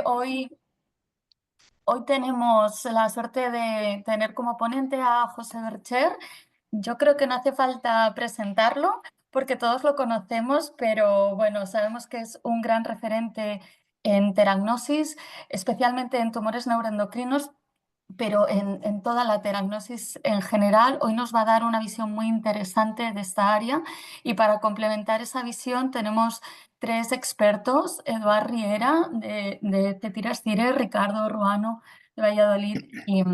Hoy tenemos la suerte de tener como ponente a José Bercher. Yo creo que no hace falta presentarlo porque todos lo conocemos, pero bueno, sabemos que es un gran referente en teragnosis, especialmente en tumores neuroendocrinos, pero en toda la teragnosis en general. Hoy nos va a dar una visión muy interesante de esta área y para complementar esa visión tenemos tres expertos: Eduard Riera de Cetiras Cire, Ricardo Ruano de Valladolid y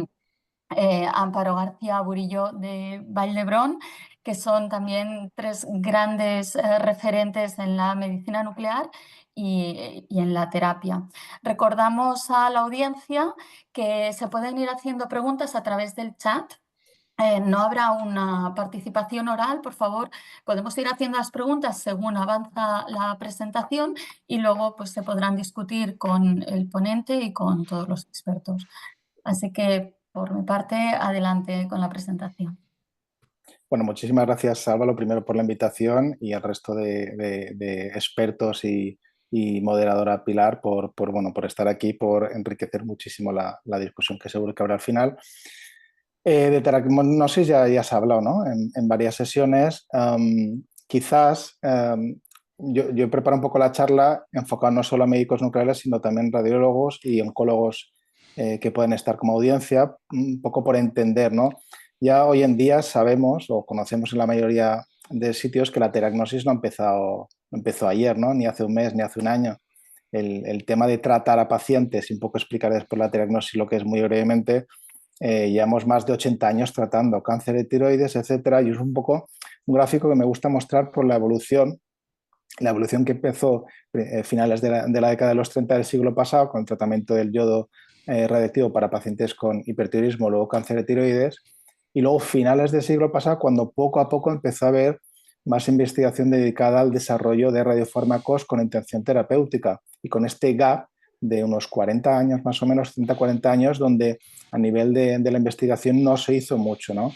Amparo García Burillo de Vall d'Hebron, que son también tres grandes referentes en la medicina nuclear y en la terapia. Recordamos a la audiencia que se pueden ir haciendo preguntas a través del chat. No habrá una participación oral, por favor. Podemos ir haciendo las preguntas según avanza la presentación y luego pues, se podrán discutir con el ponente y con todos los expertos. Así que, por mi parte, adelante con la presentación. Bueno, muchísimas gracias, Álvaro, primero por la invitación y al resto de expertos y moderadora Pilar por estar aquí, por enriquecer muchísimo la discusión que seguro que habrá al final. De teragnosis ya se ha hablado, ¿no? En varias sesiones. Quizás yo he preparado un poco la charla enfocada no solo a médicos nucleares, sino también radiólogos y oncólogos que pueden estar como audiencia, un poco por entender, ¿no? Ya hoy en día sabemos o conocemos en la mayoría de sitios que la teragnosis no empezó ayer, ¿no? Ni hace un mes, ni hace un año. El tema de tratar a pacientes y un poco explicar después la teragnosis lo que es muy brevemente. Llevamos más de 80 años tratando cáncer de tiroides, etcétera, y es un poco un gráfico que me gusta mostrar por la evolución que empezó a finales de la década de los 30 del siglo pasado con el tratamiento del yodo radiactivo para pacientes con hipertiroidismo, luego cáncer de tiroides, y luego finales del siglo pasado cuando poco a poco empezó a haber más investigación dedicada al desarrollo de radiofármacos con intención terapéutica y con este gap de unos 40 años, más o menos 30-40 años, donde a nivel de la investigación no se hizo mucho, ¿no?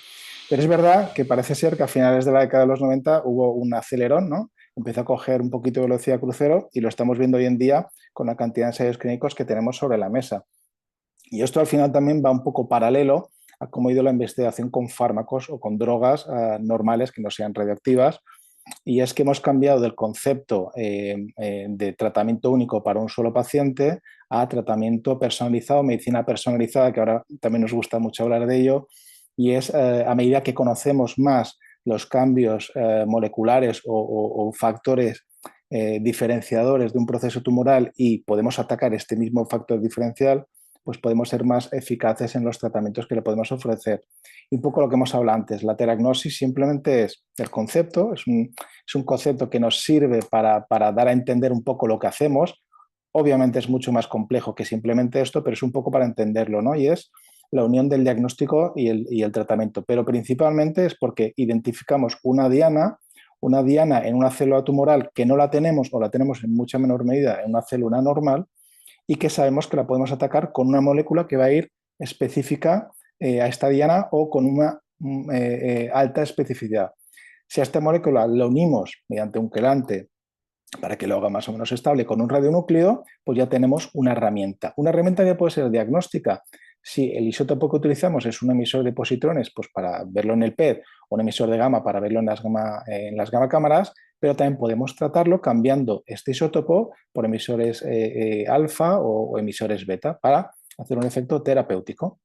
Pero es verdad que parece ser que a finales de la década de los 90 hubo un acelerón, ¿no? Empezó a coger un poquito de velocidad crucero y lo estamos viendo hoy en día con la cantidad de ensayos clínicos que tenemos sobre la mesa. Y esto al final también va un poco paralelo a cómo ha ido la investigación con fármacos o con drogas normales que no sean radioactivas. Y es que hemos cambiado del concepto de tratamiento único para un solo paciente a tratamiento personalizado, medicina personalizada, que ahora también nos gusta mucho hablar de ello, y es a medida que conocemos más los cambios moleculares o factores diferenciadores de un proceso tumoral y podemos atacar este mismo factor diferencial, pues podemos ser más eficaces en los tratamientos que le podemos ofrecer. Y un poco lo que hemos hablado antes, la teragnosis simplemente es el concepto, es un concepto que nos sirve para dar a entender un poco lo que hacemos. Obviamente es mucho más complejo que simplemente esto, pero es un poco para entenderlo, ¿no? Y es la unión del diagnóstico y el tratamiento. Pero principalmente es porque identificamos una diana en una célula tumoral que no la tenemos o la tenemos en mucha menor medida en una célula normal y que sabemos que la podemos atacar con una molécula que va a ir específica a esta diana o con una alta especificidad. Si a esta molécula la unimos mediante un quelante para que lo haga más o menos estable con un radionúclido, pues ya tenemos una herramienta. Una herramienta que puede ser diagnóstica. Si el isótopo que utilizamos es un emisor de positrones, pues para verlo en el PET, o un emisor de gamma para verlo en las gamma cámaras, pero también podemos tratarlo cambiando este isótopo por emisores alfa o emisores beta para hacer un efecto terapéutico.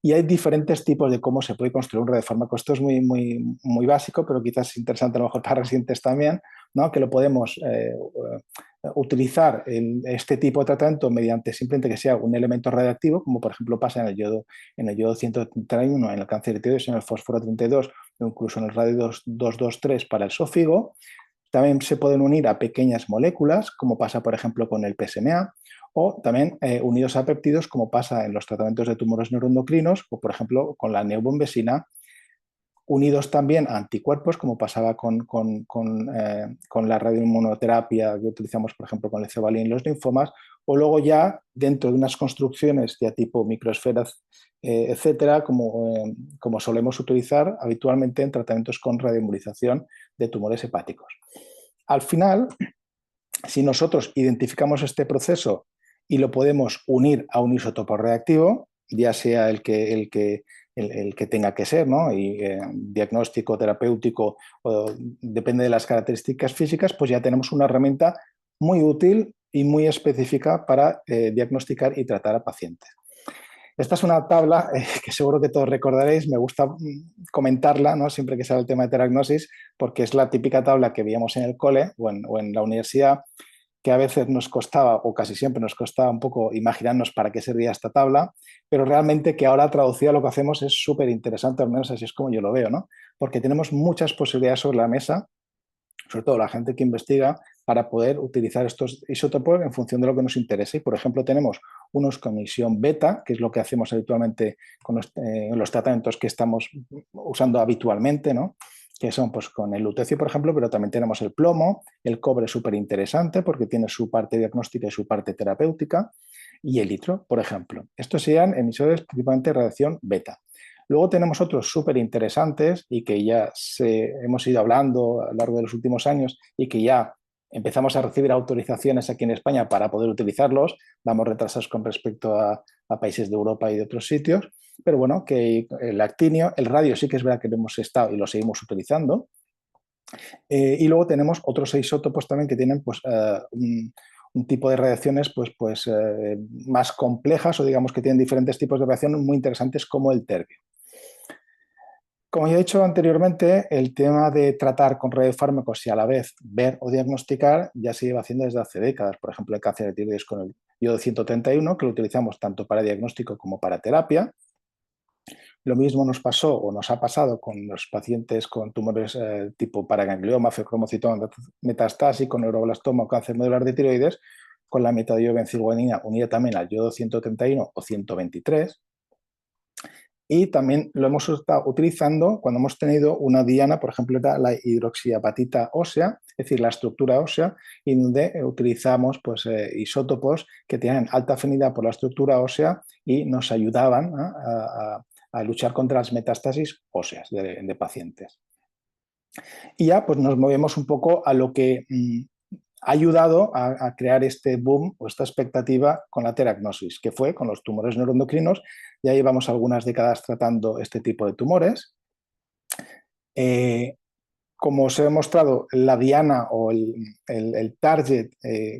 Y hay diferentes tipos de cómo se puede construir un radiofármaco. Esto es muy básico, pero quizás es interesante a lo mejor para residentes también, ¿no? Que lo podemos utilizar este tipo de tratamiento mediante simplemente que sea un elemento radiactivo, como por ejemplo pasa en el yodo 131 en el cáncer de tiroides, en el fósforo 32 o incluso en el radio 223 para el esófago. También se pueden unir a pequeñas moléculas, como pasa, por ejemplo, con el PSMA, o también unidos a péptidos, como pasa en los tratamientos de tumores neuroendocrinos, o, por ejemplo, con la neobombesina, unidos también a anticuerpos, como pasaba con la radioinmunoterapia que utilizamos, por ejemplo, con el cebalí en los linfomas, o luego ya dentro de unas construcciones ya tipo microesferas, etcétera, como solemos utilizar habitualmente en tratamientos con radioembolización de tumores hepáticos. Al final, Si nosotros identificamos este proceso y lo podemos unir a un isótopo reactivo, ya sea el que tenga que ser, ¿no? Y diagnóstico, terapéutico, depende de las características físicas, pues ya tenemos una herramienta muy útil y muy específica para diagnosticar y tratar a pacientes. Esta es una tabla que seguro que todos recordaréis, me gusta comentarla, ¿no? Siempre que sale el tema de teragnosis, porque es la típica tabla que veíamos en el cole o en la universidad, que a veces nos costaba, o casi siempre nos costaba un poco imaginarnos para qué servía esta tabla, pero realmente que ahora traducida lo que hacemos es súper interesante, al menos así es como yo lo veo, ¿no? Porque tenemos muchas posibilidades sobre la mesa, sobre todo la gente que investiga, para poder utilizar estos isótopos en función de lo que nos interese. Y, por ejemplo, tenemos unos con emisión beta, que es lo que hacemos habitualmente con los tratamientos que estamos usando habitualmente, ¿no? Que son pues, con el lutecio, por ejemplo, pero también tenemos el plomo, el cobre súper interesante porque tiene su parte diagnóstica y su parte terapéutica, y el litro, por ejemplo. Estos serían emisores principalmente de radiación beta. Luego tenemos otros súper interesantes y que ya hemos ido hablando a lo largo de los últimos años y que ya empezamos a recibir autorizaciones aquí en España para poder utilizarlos. Vamos retrasados con respecto a países de Europa y de otros sitios, pero bueno, que el actinio, el radio sí que es verdad que lo hemos estado y lo seguimos utilizando. Y luego tenemos otros isótopos también que tienen pues, un tipo de reacciones más complejas o digamos que tienen diferentes tipos de reacciones muy interesantes como el terbio. Como ya he dicho anteriormente, el tema de tratar con radiofármacos y a la vez ver o diagnosticar ya se lleva haciendo desde hace décadas. Por ejemplo, el cáncer de tiroides con el iodo 131, que lo utilizamos tanto para diagnóstico como para terapia. Lo mismo nos pasó o nos ha pasado con los pacientes con tumores tipo paraganglioma, feocromocitoma metastásico, neuroblastoma o cáncer medular de tiroides, con la metadiobenzoilguanina unida también al iodo 131 o 123. Y también lo hemos estado utilizando cuando hemos tenido una diana, por ejemplo, era la hidroxiapatita ósea, es decir, la estructura ósea, y donde utilizamos pues, isótopos que tienen alta afinidad por la estructura ósea y nos ayudaban a luchar contra las metástasis óseas de pacientes. Y ya pues nos movemos un poco a lo que ha ayudado a crear este boom o esta expectativa con la teragnosis, que fue con los tumores neuroendocrinos. Ya llevamos algunas décadas tratando este tipo de tumores. Como os he mostrado, la diana o el target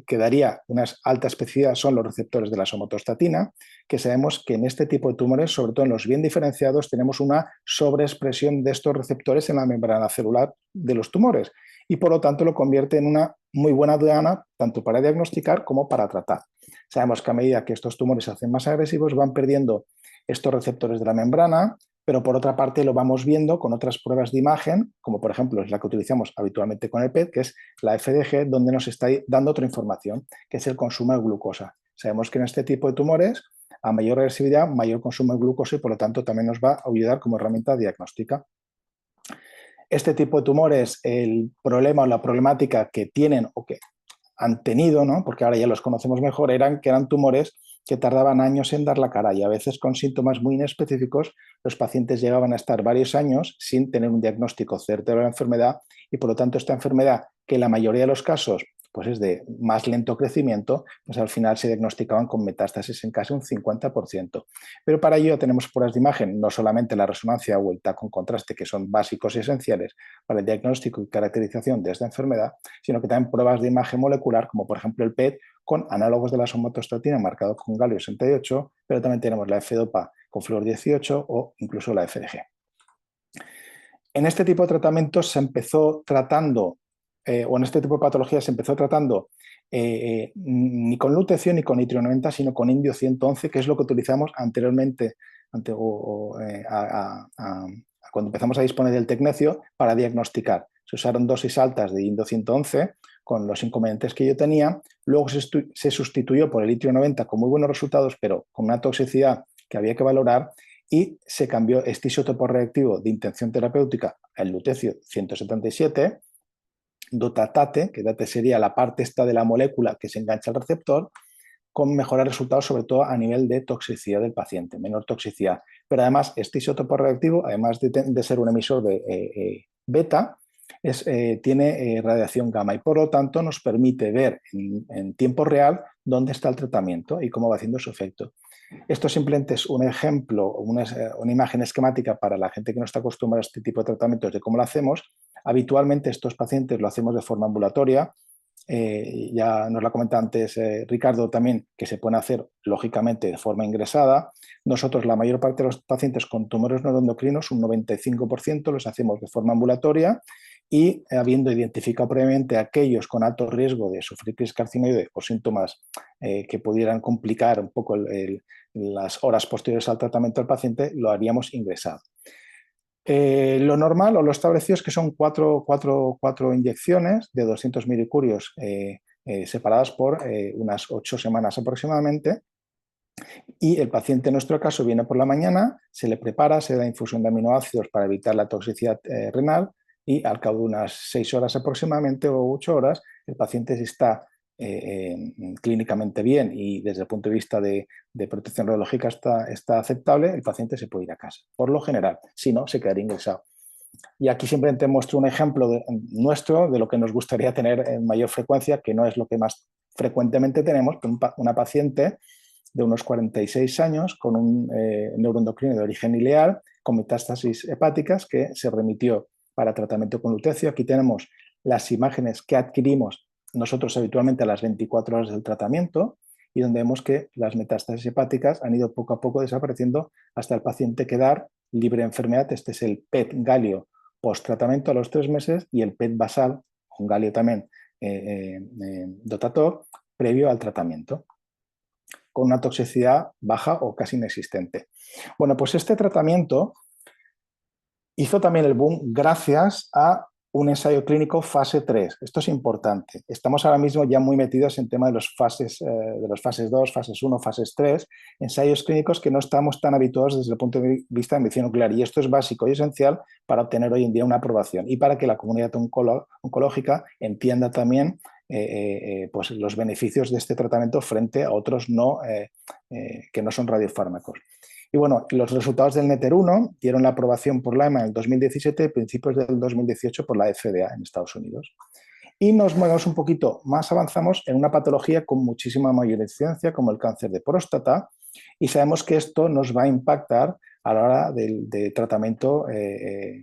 que daría una alta especificidad son los receptores de la somatostatina, que sabemos que en este tipo de tumores, sobre todo en los bien diferenciados, tenemos una sobreexpresión de estos receptores en la membrana celular de los tumores y por lo tanto lo convierte en una muy buena diana tanto para diagnosticar como para tratar. Sabemos que a medida que estos tumores se hacen más agresivos van perdiendo estos receptores de la membrana, pero por otra parte lo vamos viendo con otras pruebas de imagen, como por ejemplo es la que utilizamos habitualmente con el PET, que es la FDG, donde nos está dando otra información, que es el consumo de glucosa. Sabemos que en este tipo de tumores, a mayor agresividad, mayor consumo de glucosa y por lo tanto también nos va a ayudar como herramienta diagnóstica. Este tipo de tumores, el problema o la problemática que tienen o que han tenido, ¿no? Porque ahora ya los conocemos mejor, que eran tumores que tardaban años en dar la cara y a veces con síntomas muy inespecíficos los pacientes llegaban a estar varios años sin tener un diagnóstico certero de la enfermedad y por lo tanto esta enfermedad, que en la mayoría de los casos pues es de más lento crecimiento, pues al final se diagnosticaban con metástasis en casi un 50%. Pero para ello tenemos pruebas de imagen, no solamente la resonancia o el TAC con contraste, que son básicos y esenciales para el diagnóstico y caracterización de esta enfermedad, sino que también pruebas de imagen molecular, como por ejemplo el PET, con análogos de la somatostatina marcados con galio 68, pero también tenemos la F-dopa con flúor 18 o incluso la FDG. En este tipo de tratamientos se empezó tratando o en este tipo de patologías se empezó tratando ni con lutecio ni con itrio 90, sino con indio 111, que es lo que utilizamos anteriormente cuando empezamos a disponer del tecnecio para diagnosticar. Se usaron dosis altas de indio 111 con los inconvenientes que yo tenía. Luego se sustituyó por el itrio 90 con muy buenos resultados, pero con una toxicidad que había que valorar y se cambió este isótopo reactivo de intención terapéutica al lutecio 177, dotatate, que date sería la parte esta de la molécula que se engancha al receptor, con mejores resultados, sobre todo a nivel de toxicidad del paciente, menor toxicidad. Pero además, este isótopo reactivo, además de ser un emisor de beta, tiene radiación gamma y por lo tanto nos permite ver en tiempo real dónde está el tratamiento y cómo va haciendo su efecto. Esto simplemente es un ejemplo, una imagen esquemática para la gente que no está acostumbrada a este tipo de tratamientos de cómo lo hacemos. Habitualmente estos pacientes lo hacemos de forma ambulatoria. Ya nos lo comentaba antes Ricardo también, que se pueden hacer lógicamente de forma ingresada. Nosotros, la mayor parte de los pacientes con tumores neuroendocrinos, un 95%, los hacemos de forma ambulatoria y habiendo identificado previamente aquellos con alto riesgo de sufrir crisis carcinoide o síntomas que pudieran complicar un poco las horas posteriores al tratamiento del paciente, lo haríamos ingresado. Lo normal o lo establecido es que son cuatro inyecciones de 200 milicurios separadas por unas 8 semanas aproximadamente. Y el paciente en nuestro caso viene por la mañana, se le prepara, se da infusión de aminoácidos para evitar la toxicidad renal y al cabo de unas 6 horas aproximadamente o 8 horas, el paciente está clínicamente bien y desde el punto de vista de protección radiológica está aceptable, el paciente se puede ir a casa. Por lo general, si no, se quedaría ingresado. Y aquí simplemente muestro un ejemplo nuestro de lo que nos gustaría tener en mayor frecuencia, que no es lo que más frecuentemente tenemos, pero una paciente de unos 46 años con un neuroendocrino de origen ileal con metástasis hepáticas que se remitió para tratamiento con lutecio. Aquí tenemos las imágenes que adquirimos nosotros habitualmente a las 24 horas del tratamiento y donde vemos que las metástasis hepáticas han ido poco a poco desapareciendo hasta el paciente quedar libre de enfermedad. Este es el PET galio post-tratamiento a los 3 meses y el PET basal, un galio también dotator, previo al tratamiento, con una toxicidad baja o casi inexistente. Bueno, pues este tratamiento hizo también el boom gracias a un ensayo clínico fase 3. Esto es importante. Estamos ahora mismo ya muy metidos en tema de los fases 2, fases 1, fases 3, ensayos clínicos que no estamos tan habituados desde el punto de vista de medicina nuclear. Y esto es básico y esencial para obtener hoy en día una aprobación y para que la comunidad oncológica entienda también pues los beneficios de este tratamiento frente a otros que no son radiofármacos. Y bueno, los resultados del NETTER-1 dieron la aprobación por la EMA en el 2017 y principios del 2018 por la FDA en Estados Unidos. Y nos movemos un poquito más, avanzamos en una patología con muchísima mayor incidencia como el cáncer de próstata y sabemos que esto nos va a impactar a la hora de tratamiento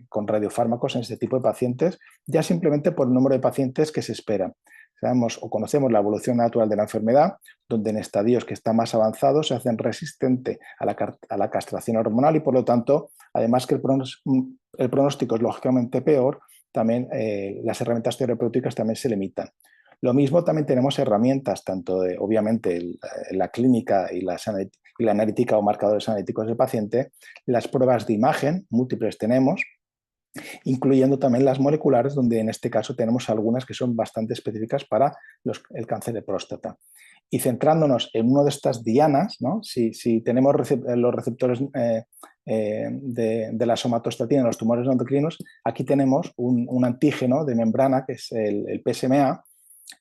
con radiofármacos en este tipo de pacientes, ya simplemente por el número de pacientes que se esperan. Sabemos o conocemos la evolución natural de la enfermedad, donde en estadios que están más avanzados se hacen resistentes a la castración hormonal y por lo tanto, además que el pronóstico es lógicamente peor, también las herramientas terapéuticas también se limitan. Lo mismo también tenemos herramientas, tanto de, obviamente, la clínica y la analítica o marcadores analíticos del paciente, las pruebas de imagen, múltiples tenemos, incluyendo también las moleculares, donde en este caso tenemos algunas que son bastante específicas para el cáncer de próstata. Y centrándonos en una de estas dianas, ¿no? si tenemos los receptores de la somatostatina en los tumores no endocrinos, aquí tenemos un antígeno de membrana, que es el PSMA,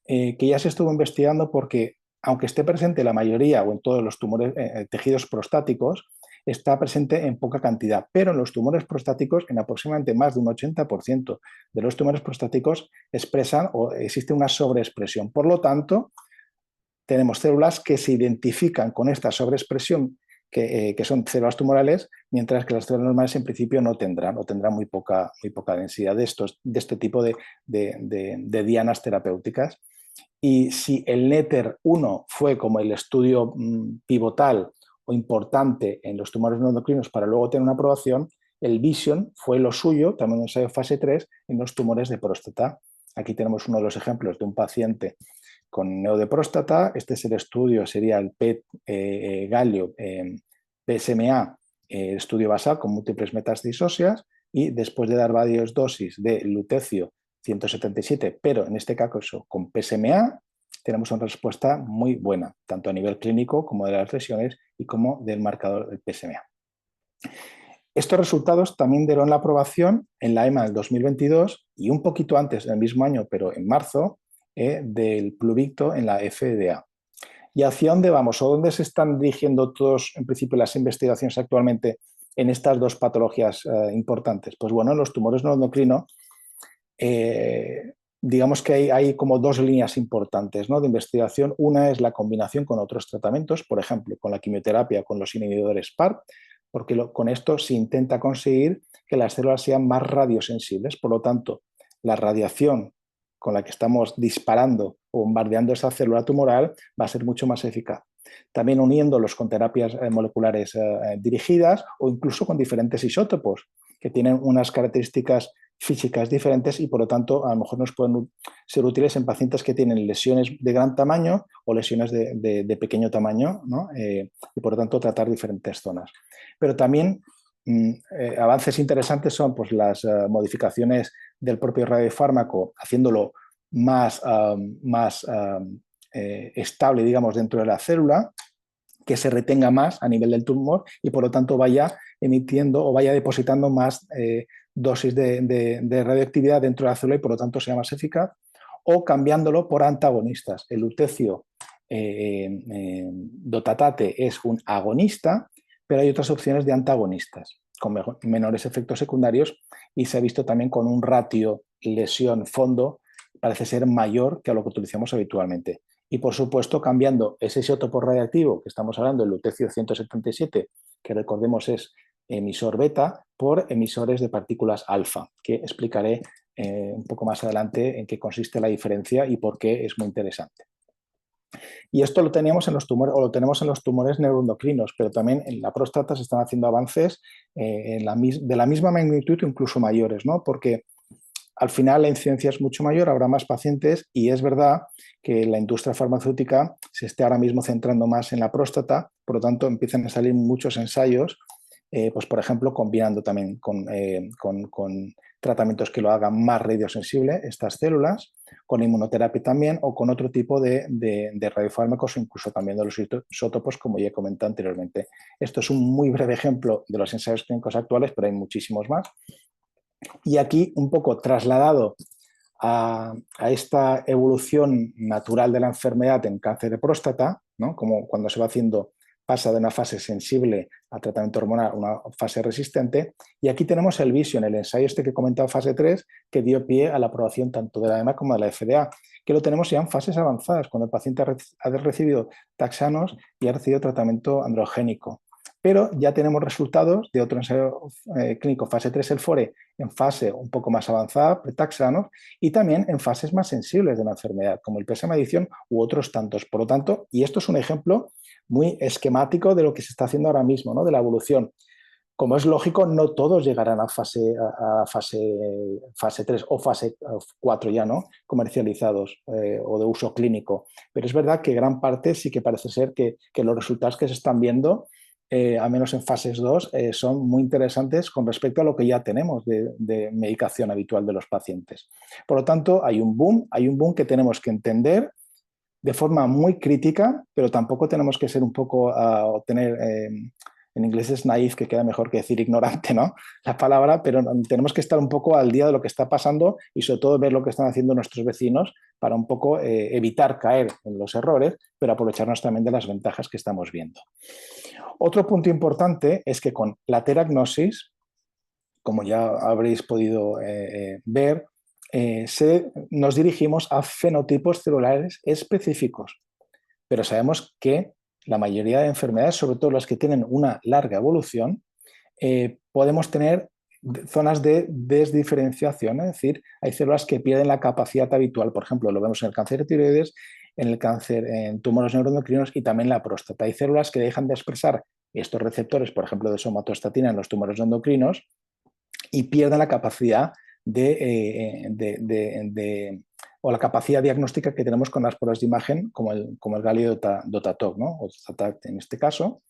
que ya se estuvo investigando porque, aunque esté presente en la mayoría o en todos los tumores, tejidos prostáticos, está presente en poca cantidad, pero en los tumores prostáticos, en aproximadamente más de un 80% de los tumores prostáticos expresan o existe una sobreexpresión. Por lo tanto, tenemos células que se identifican con esta sobreexpresión, que son células tumorales, mientras que las células normales en principio no tendrán, o tendrán muy poca densidad de este tipo de dianas terapéuticas. Y si el NETTER-1 fue como el estudio pivotal o importante en los tumores no endocrinos para luego tener una aprobación, el VISION fue lo suyo, también un ensayo fase 3, en los tumores de próstata. Aquí tenemos uno de los ejemplos de un paciente con neo de próstata. Este es el estudio, sería el PET galio PSMA, estudio basal con múltiples metástasis óseas, y después de dar varias dosis de lutecio 177, pero en este caso con PSMA, tenemos una respuesta muy buena, tanto a nivel clínico como de las lesiones y como del marcador del PSMA. Estos resultados también dieron la aprobación en la EMA del 2022 y un poquito antes, en el mismo año, pero en marzo, del Pluvicto en la FDA. ¿Y hacia dónde vamos o dónde se están dirigiendo todos, en principio, las investigaciones actualmente en estas dos patologías importantes? Pues bueno, en los tumores no endocrinos, digamos que hay como dos líneas importantes, ¿no?, de investigación. Una es la combinación con otros tratamientos, por ejemplo, con la quimioterapia, con los inhibidores PARP, porque con esto se intenta conseguir que las células sean más radiosensibles. Por lo tanto, la radiación con la que estamos disparando o bombardeando esa célula tumoral va a ser mucho más eficaz. También uniéndolos con terapias moleculares dirigidas o incluso con diferentes isótopos que tienen unas características físicas diferentes y por lo tanto a lo mejor nos pueden ser útiles en pacientes que tienen lesiones de gran tamaño o lesiones de pequeño tamaño, ¿no? Y por lo tanto tratar diferentes zonas. Pero también avances interesantes son pues, las modificaciones del propio radiofármaco, haciéndolo más estable, digamos, dentro de la célula, que se retenga más a nivel del tumor y por lo tanto vaya emitiendo o vaya depositando más dosis de radioactividad dentro de la célula y por lo tanto sea más eficaz, o cambiándolo por antagonistas. El lutecio dotatate es un agonista, pero hay otras opciones de antagonistas con menores efectos secundarios y se ha visto también con un ratio lesión-fondo parece ser mayor que a lo que utilizamos habitualmente. Y por supuesto cambiando ese isótopo radiactivo que estamos hablando, el lutecio 177, que recordemos es emisor beta, por emisores de partículas alfa, que explicaré un poco más adelante en qué consiste la diferencia y por qué es muy interesante. Y esto lo teníamos en los tumores, o lo tenemos en los tumores neuroendocrinos, pero también en la próstata se están haciendo avances de la misma magnitud o incluso mayores, ¿no? Porque al final la incidencia es mucho mayor, habrá más pacientes y es verdad que la industria farmacéutica se esté ahora mismo centrando más en la próstata, por lo tanto empiezan a salir muchos ensayos, pues por ejemplo combinando también con tratamientos que lo hagan más radiosensible estas células, con inmunoterapia también o con otro tipo de radiofármacos o incluso también de los isótopos como ya he comentado anteriormente. Esto es un muy breve ejemplo de los ensayos clínicos actuales, pero hay muchísimos más. Y aquí, un poco trasladado a esta evolución natural de la enfermedad en cáncer de próstata, ¿no?, como cuando se va haciendo, pasa de una fase sensible a tratamiento hormonal a una fase resistente. Y aquí tenemos el Vision, el ensayo este que he comentado, fase 3, que dio pie a la aprobación tanto de la EMA como de la FDA, que lo tenemos ya en fases avanzadas, cuando el paciente ha recibido taxanos y ha recibido tratamiento androgénico. Pero ya tenemos resultados de otro ensayo clínico, fase 3, el FORE, en fase un poco más avanzada, pretaxanos, y también en fases más sensibles de la enfermedad, como el PSMA adición u otros tantos. Por lo tanto, y esto es un ejemplo muy esquemático de lo que se está haciendo ahora mismo, ¿no?, de la evolución. Como es lógico, no todos llegarán a fase 3 o fase 4 ya, ¿no?, comercializados o de uso clínico. Pero es verdad que gran parte sí que parece ser que los resultados que se están viendo al menos en fases 2, son muy interesantes con respecto a lo que ya tenemos de medicación habitual de los pacientes. Por lo tanto, hay un boom que tenemos que entender de forma muy crítica, pero tampoco tenemos que ser un poco, obtener, en inglés es naif, que queda mejor que decir ignorante, ¿no?, la palabra, pero tenemos que estar un poco al día de lo que está pasando y sobre todo ver lo que están haciendo nuestros vecinos para un poco evitar caer en los errores, pero aprovecharnos también de las ventajas que estamos viendo. Otro punto importante es que con la teragnosis, como ya habréis podido ver, nos dirigimos a fenotipos celulares específicos, pero sabemos que la mayoría de enfermedades, sobre todo las que tienen una larga evolución, podemos tener zonas de desdiferenciación, es decir, hay células que pierden la capacidad habitual, por ejemplo, lo vemos en el cáncer de tiroides, en el cáncer, en tumores neuroendocrinos y también la próstata. Hay células que dejan de expresar estos receptores, por ejemplo, de somatostatina en los tumores endocrinos y pierden la capacidad o la capacidad diagnóstica que tenemos con las pruebas de imagen, como el galio-dotatoc, ¿no?, o Zatac en este caso.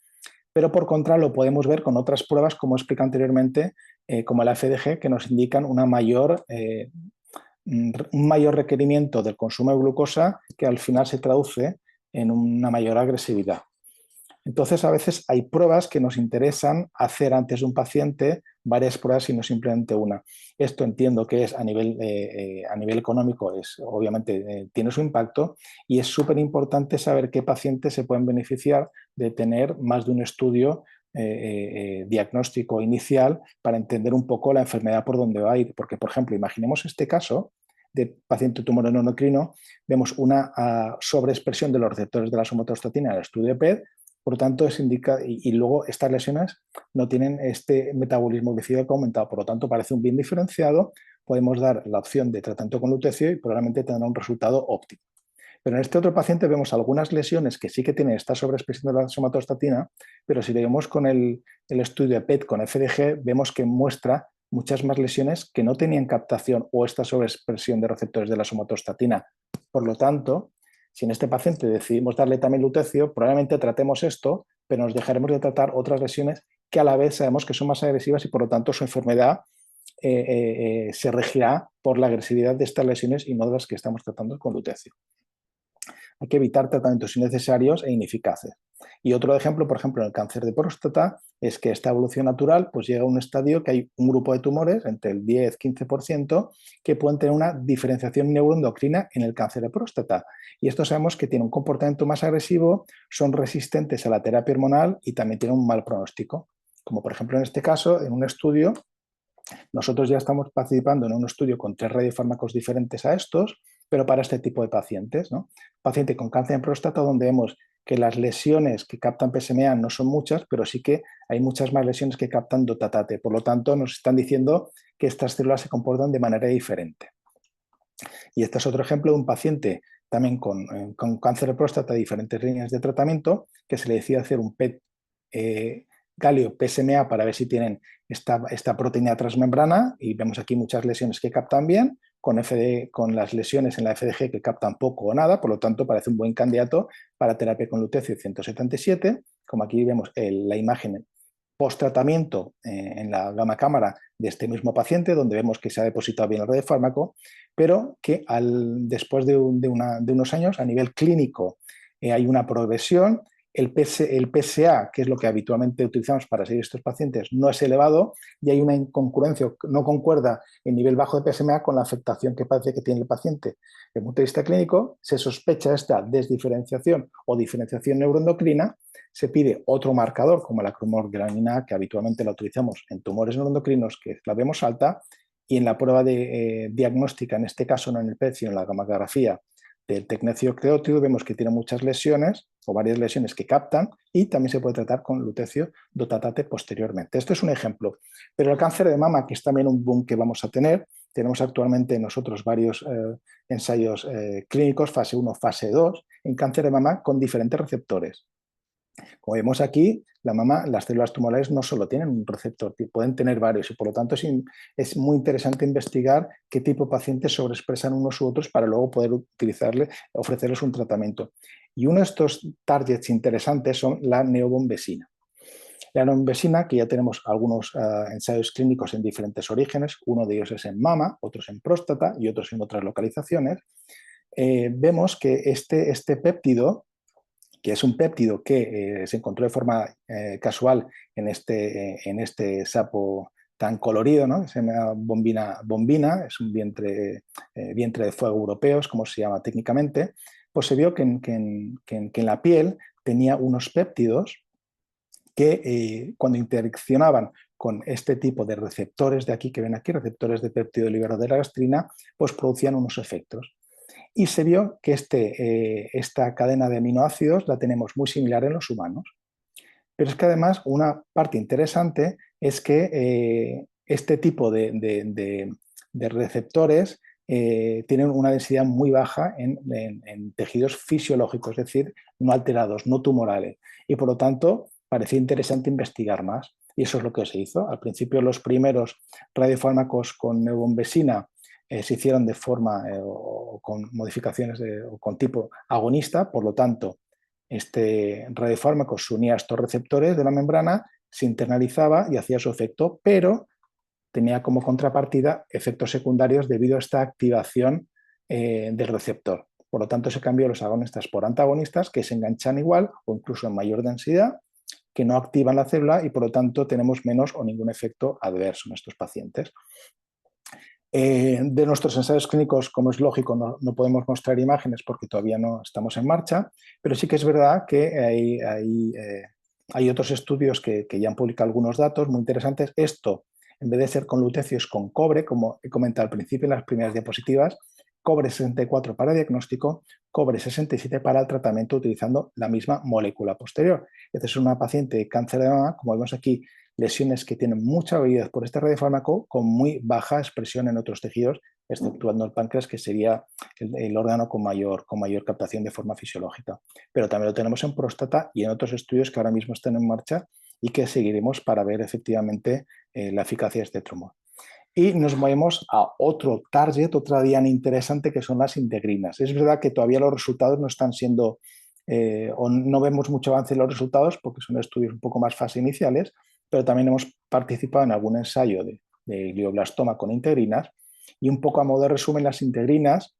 Pero por contra lo podemos ver con otras pruebas, como expliqué anteriormente, como la FDG, que nos indican un mayor requerimiento del consumo de glucosa que al final se traduce en una mayor agresividad. Entonces, a veces hay pruebas que nos interesan hacer antes de un paciente, varias pruebas y no simplemente una. Esto entiendo que es a nivel económico, obviamente tiene su impacto y es súper importante saber qué pacientes se pueden beneficiar de tener más de un estudio diagnóstico inicial para entender un poco la enfermedad por dónde va a ir. Porque, por ejemplo, imaginemos este caso de paciente tumor no endocrino, vemos una sobreexpresión de los receptores de la somatostatina en el estudio PET, por lo tanto, y luego estas lesiones no tienen este metabolismo glicídico aumentado, por lo tanto, parece un bien diferenciado, podemos dar la opción de tratamiento con lutecio y probablemente tendrá un resultado óptimo. Pero en este otro paciente vemos algunas lesiones que sí que tienen esta sobreexpresión de la somatostatina, pero si vemos con el estudio de PET con FDG, vemos que muestra muchas más lesiones que no tenían captación o esta sobreexpresión de receptores de la somatostatina. Por lo tanto, si en este paciente decidimos darle también lutecio, probablemente tratemos esto, pero nos dejaremos de tratar otras lesiones que a la vez sabemos que son más agresivas y por lo tanto su enfermedad se regirá por la agresividad de estas lesiones y no de las que estamos tratando con lutecio. Hay que evitar tratamientos innecesarios e ineficaces. Y otro ejemplo, por ejemplo, en el cáncer de próstata, es que esta evolución natural pues llega a un estadio que hay un grupo de tumores, entre el 10-15%, que pueden tener una diferenciación neuroendocrina en el cáncer de próstata. Y esto sabemos que tiene un comportamiento más agresivo, son resistentes a la terapia hormonal y también tienen un mal pronóstico. Como por ejemplo en este caso, en un estudio, nosotros ya estamos participando en un estudio con 3 radiofármacos diferentes a estos, pero para este tipo de pacientes, ¿no? Paciente con cáncer de próstata donde vemos que las lesiones que captan PSMA no son muchas, pero sí que hay muchas más lesiones que captan dotatate. Por lo tanto, nos están diciendo que estas células se comportan de manera diferente. Y este es otro ejemplo de un paciente también con cáncer de próstata de diferentes líneas de tratamiento que se le decide hacer un PET galio PSMA para ver si tienen esta proteína transmembrana y vemos aquí muchas lesiones que captan bien, con las lesiones en la FDG que captan poco o nada, por lo tanto parece un buen candidato para terapia con lutecio 177, como aquí vemos la imagen post-tratamiento en la gamma cámara de este mismo paciente, donde vemos que se ha depositado bien el radiofármaco, pero que después de unos años, a nivel clínico, hay una progresión. El PSA, que es lo que habitualmente utilizamos para seguir estos pacientes, no es elevado y hay una incongruencia, no concuerda el nivel bajo de PSMA con la afectación que parece que tiene el paciente. Desde el punto de vista clínico, se sospecha esta desdiferenciación o diferenciación neuroendocrina, se pide otro marcador como la cromogranina, que habitualmente la utilizamos en tumores neuroendocrinos, que la vemos alta, y en la prueba de diagnóstica, en este caso no en el PET, sino en la gammagrafía del tecnecio creótido, vemos que tiene muchas lesiones o varias lesiones que captan y también se puede tratar con lutecio dotatate posteriormente. Esto es un ejemplo. Pero el cáncer de mama, que es también un boom que vamos a tener, tenemos actualmente nosotros varios ensayos clínicos, fase 1, fase 2, en cáncer de mama con diferentes receptores. Como vemos aquí, las células tumorales no solo tienen un receptor, pueden tener varios y por lo tanto es muy interesante investigar qué tipo de pacientes sobreexpresan unos u otros para luego poder ofrecerles un tratamiento. Y uno de estos targets interesantes son la neobombesina. La neobombesina, que ya tenemos algunos ensayos clínicos en diferentes orígenes, uno de ellos es en mama, otros en próstata y otros en otras localizaciones, vemos que este péptido, que es un péptido que se encontró de forma casual en este sapo tan colorido, ¿no? Se llama bombina, es un vientre de fuego europeo, es como se llama técnicamente, pues se vio que en la piel tenía unos péptidos que cuando interaccionaban con este tipo de receptores de aquí, que ven aquí, receptores de péptido liberador de la gastrina, pues producían unos efectos. Y se vio que esta cadena de aminoácidos la tenemos muy similar en los humanos. Pero es que además una parte interesante es que este tipo de receptores tienen una densidad muy baja en tejidos fisiológicos, es decir, no alterados, no tumorales. Y por lo tanto, parecía interesante investigar más. Y eso es lo que se hizo. Al principio, los primeros radiofármacos con neobombesina se hicieron de forma o con modificaciones o con tipo agonista, por lo tanto, este radiofármaco se unía a estos receptores de la membrana, se internalizaba y hacía su efecto, pero tenía como contrapartida efectos secundarios debido a esta activación del receptor. Por lo tanto, se cambió los agonistas por antagonistas que se enganchan igual o incluso en mayor densidad, que no activan la célula y por lo tanto tenemos menos o ningún efecto adverso en estos pacientes. De nuestros ensayos clínicos, como es lógico, no podemos mostrar imágenes porque todavía no estamos en marcha, pero sí que es verdad que hay Hay otros estudios que ya han publicado algunos datos muy interesantes. Esto, en vez de ser con lutecio, es con cobre, como he comentado al principio en las primeras diapositivas. Cobre 64 para diagnóstico, cobre 67 para el tratamiento utilizando la misma molécula posterior. Esta es una paciente de cáncer de mama, como vemos aquí, lesiones que tienen mucha habilidad por este radiofármaco con muy baja expresión en otros tejidos, exceptuando el páncreas, que sería el órgano con mayor captación de forma fisiológica. Pero también lo tenemos en próstata y en otros estudios que ahora mismo están en marcha y que seguiremos para ver efectivamente la eficacia de este tumor. Y nos movemos a otro target, otra diana interesante, que son las integrinas. Es verdad que todavía los resultados no están siendo, o no vemos mucho avance en los resultados porque son estudios un poco más fase iniciales, pero también hemos participado en algún ensayo de glioblastoma con integrinas y un poco a modo de resumen, las integrinas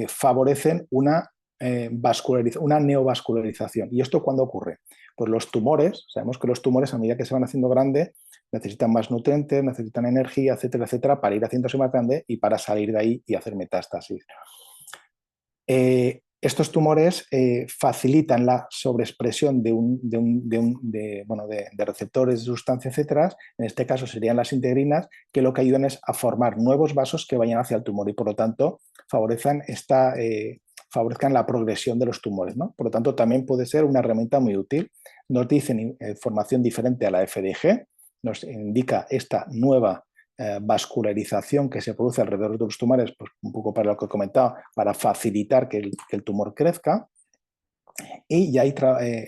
favorecen una neovascularización. ¿Y esto cuándo ocurre? Pues los tumores, sabemos que los tumores a medida que se van haciendo grandes necesitan más nutrientes, necesitan energía, etcétera, etcétera, para ir haciéndose más grande y para salir de ahí y hacer metástasis. Estos tumores facilitan la sobreexpresión de receptores, de sustancias, etcétera. En este caso serían las integrinas, que lo que ayudan es a formar nuevos vasos que vayan hacia el tumor y por lo tanto favorezcan la progresión de los tumores, ¿no? Por lo tanto, también puede ser una herramienta muy útil. Nos dicen información diferente a la FDG, nos indica esta nueva vascularización que se produce alrededor de los tumores, pues un poco para lo que he comentado, para facilitar que el tumor crezca. Y ya hay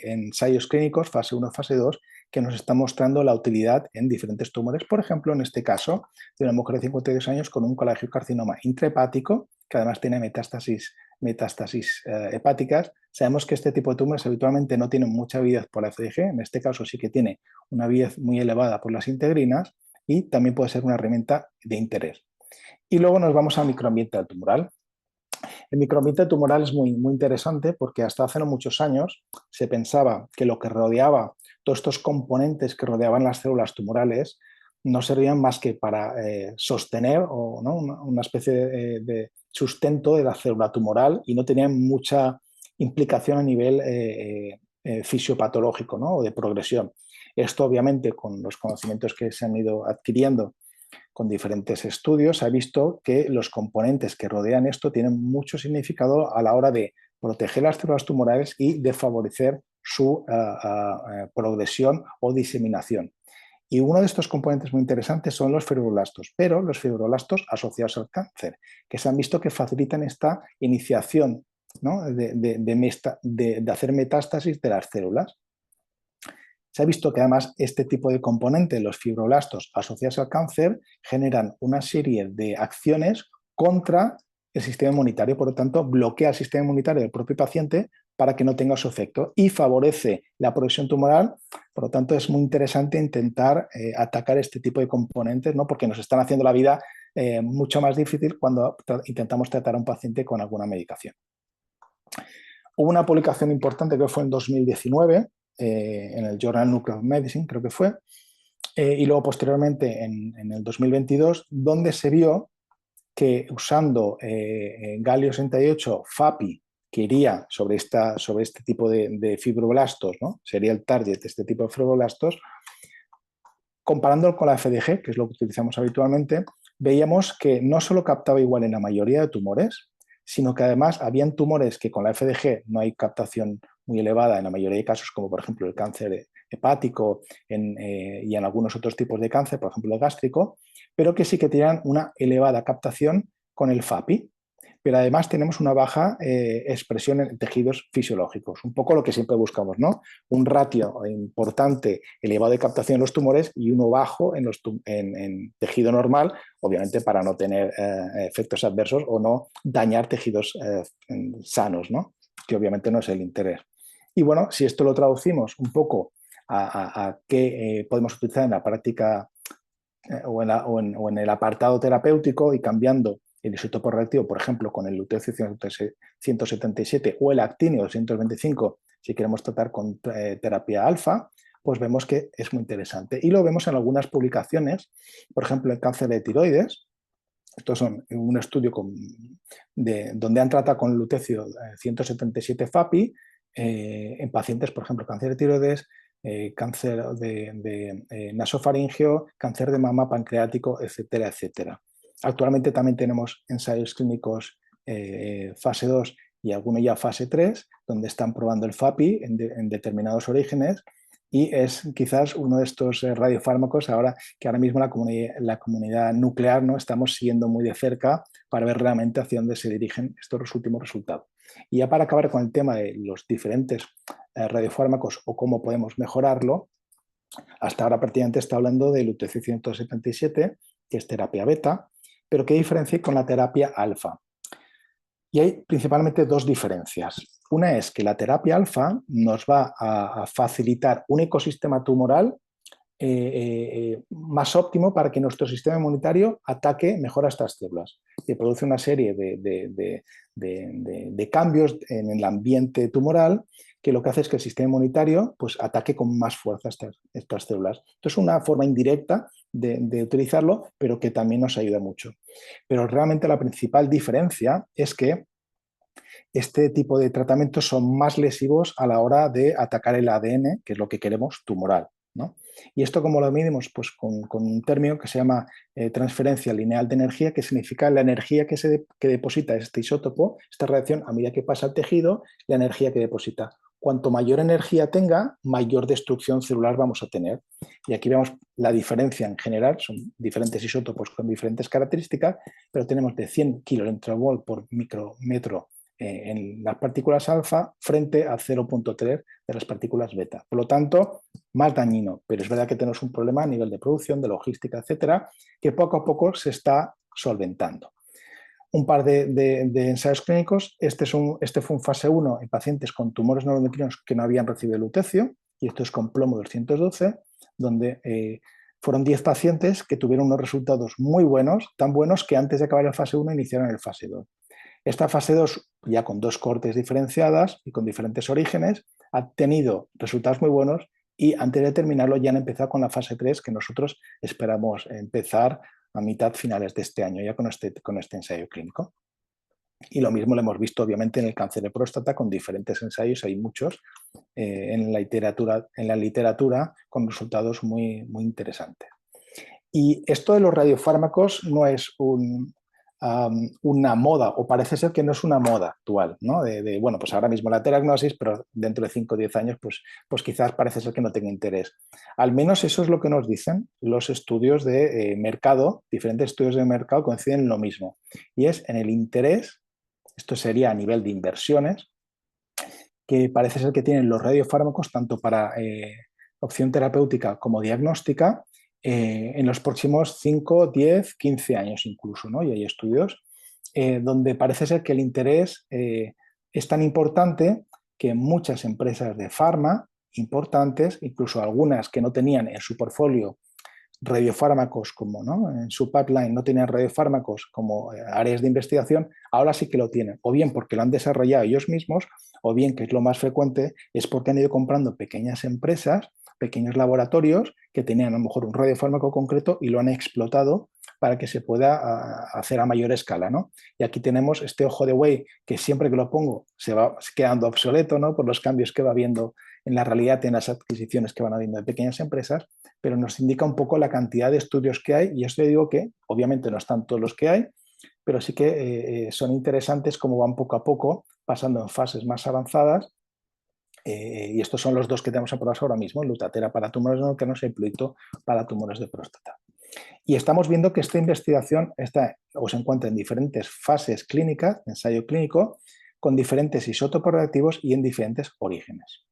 ensayos clínicos, fase 1, fase 2, que nos están mostrando la utilidad en diferentes tumores. Por ejemplo, en este caso, de una mujer de 52 años con un colangiocarcinoma intrahepático, que además tiene metástasis hepáticas. Sabemos que este tipo de tumores habitualmente no tienen mucha avidez por la FDG, en este caso sí que tiene una avidez muy elevada por las integrinas y también puede ser una herramienta de interés. Y luego nos vamos al microambiente tumoral. El microambiente tumoral es muy interesante porque hasta hace no muchos años se pensaba que lo que rodeaba, todos estos componentes que rodeaban las células tumorales, no servían más que para sostener o, ¿no? una especie de sustento de la célula tumoral y no tenían mucha implicación a nivel fisiopatológico, ¿no? O de progresión. Esto obviamente con los conocimientos que se han ido adquiriendo con diferentes estudios, se ha visto que los componentes que rodean esto tienen mucho significado a la hora de proteger las células tumorales y de favorecer su progresión o diseminación. Y uno de estos componentes muy interesantes son los fibroblastos, pero los fibroblastos asociados al cáncer, que se han visto que facilitan esta iniciación, ¿no? de hacer metástasis de las células. Se ha visto que además este tipo de componentes, los fibroblastos asociados al cáncer, generan una serie de acciones contra el sistema inmunitario, por lo tanto, bloquea el sistema inmunitario del propio paciente para que no tenga su efecto y favorece la progresión tumoral. Por lo tanto, es muy interesante intentar atacar este tipo de componentes, ¿no? Porque nos están haciendo la vida mucho más difícil cuando intentamos tratar a un paciente con alguna medicación. Hubo una publicación importante que fue en 2019 en el Journal Nuclear Medicine, creo que fue, y luego posteriormente en el 2022, donde se vio que usando galio 68 FAPI, que iría sobre este tipo de fibroblastos, ¿no? Sería el target de este tipo de fibroblastos, comparándolo con la FDG, que es lo que utilizamos habitualmente, veíamos que no solo captaba igual en la mayoría de tumores, sino que además habían tumores que con la FDG no hay captación muy elevada en la mayoría de casos, como por ejemplo el cáncer hepático y en algunos otros tipos de cáncer, por ejemplo el gástrico, pero que sí que tenían una elevada captación con el FAPI. Pero además tenemos una baja expresión en tejidos fisiológicos, un poco lo que siempre buscamos, ¿no? Un ratio importante, elevado de captación en los tumores y uno bajo en tejido normal, obviamente para no tener efectos adversos o no dañar tejidos sanos, ¿no? Que obviamente no es el interés. Y bueno, si esto lo traducimos un poco a qué podemos utilizar en la práctica o en el apartado terapéutico y cambiando el isótopo reactivo, por ejemplo, con el lutecio 177 o el actinio 225, si queremos tratar con terapia alfa, pues vemos que es muy interesante. Y lo vemos en algunas publicaciones, por ejemplo, el cáncer de tiroides. Estos son un estudio donde han tratado con lutecio 177 FAPI en pacientes, por ejemplo, cáncer de tiroides, cáncer nasofaringeo, cáncer de mama, pancreático, etcétera, etcétera. Actualmente también tenemos ensayos clínicos fase 2 y alguno ya fase 3, donde están probando el FAPI en determinados orígenes, y es quizás uno de estos radiofármacos ahora que ahora mismo la comunidad nuclear, ¿no?, estamos siguiendo muy de cerca para ver realmente hacia dónde se dirigen estos últimos resultados. Y ya para acabar con el tema de los diferentes radiofármacos o cómo podemos mejorarlo, hasta ahora prácticamente está hablando del UTC-177, que es terapia beta, pero ¿qué diferencia con la terapia alfa? Y hay principalmente dos diferencias. Una es que la terapia alfa nos va a facilitar un ecosistema tumoral más óptimo para que nuestro sistema inmunitario ataque mejor a estas células. Y produce una serie de cambios en el ambiente tumoral que lo que hace es que el sistema inmunitario pues, ataque con más fuerza estas células. Esto es una forma indirecta de utilizarlo, pero que también nos ayuda mucho. Pero realmente la principal diferencia es que este tipo de tratamientos son más lesivos a la hora de atacar el ADN, que es lo que queremos, tumoral, ¿no? ¿Y esto cómo lo medimos? Pues con un término que se llama transferencia lineal de energía, que significa la energía que deposita este isótopo, esta reacción, a medida que pasa al tejido, la energía que deposita. Cuanto mayor energía tenga, mayor destrucción celular vamos a tener. Y aquí vemos la diferencia en general, son diferentes isótopos con diferentes características, pero tenemos de 100 kV por micrometro en las partículas alfa frente a 0,3 de las partículas beta. Por lo tanto, más dañino, pero es verdad que tenemos un problema a nivel de producción, de logística, etcétera, que poco a poco se está solventando. Un par de ensayos clínicos. Este fue un fase 1 en pacientes con tumores neuroendocrinos que no habían recibido el lutecio, y esto es con plomo 212, donde fueron 10 pacientes que tuvieron unos resultados muy buenos, tan buenos que antes de acabar el fase 1 iniciaron el fase 2. Esta fase 2, ya con 2 cortes diferenciadas y con diferentes orígenes, ha tenido resultados muy buenos, y antes de terminarlo ya han empezado con la fase 3, que nosotros esperamos empezar a mitad finales de este año, ya con este ensayo clínico. Y lo mismo lo hemos visto obviamente en el cáncer de próstata con diferentes ensayos, hay muchos en la literatura con resultados muy, muy interesantes. Y esto de los radiofármacos no es una moda, o parece ser que no es una moda actual, ¿no? Bueno, pues ahora mismo la teragnosis, pero dentro de 5 o 10 años, pues quizás parece ser que no tenga interés. Al menos eso es lo que nos dicen los estudios de mercado, diferentes estudios de mercado coinciden en lo mismo, y es en el interés, esto sería a nivel de inversiones, que parece ser que tienen los radiofármacos tanto para opción terapéutica como diagnóstica en los próximos 5, 10, 15 años incluso, ¿no? Y hay estudios donde parece ser que el interés es tan importante que muchas empresas de farma importantes, incluso algunas que no tenían en su portfolio radiofármacos como, ¿no?, en su pipeline no tenían radiofármacos como áreas de investigación, ahora sí que lo tienen, o bien porque lo han desarrollado ellos mismos, o bien, que es lo más frecuente, es porque han ido comprando pequeñas empresas, pequeños laboratorios que tenían a lo mejor un radiofármaco concreto y lo han explotado para que se pueda hacer a mayor escala, ¿no? Y aquí tenemos este ojo de buey que siempre que lo pongo se va quedando obsoleto, ¿no?, por los cambios que va habiendo en la realidad, en las adquisiciones que van habiendo de pequeñas empresas, pero nos indica un poco la cantidad de estudios que hay, y esto digo que obviamente no están todos los que hay, pero sí que son interesantes como van poco a poco pasando en fases más avanzadas, y estos son los dos que tenemos aprobados ahora mismo, Lutathera para tumores neuroendocrinos y Pluvicto para tumores de próstata. Y estamos viendo que esta investigación se encuentra en diferentes fases clínicas, ensayo clínico, con diferentes isótopos reactivos y en diferentes orígenes.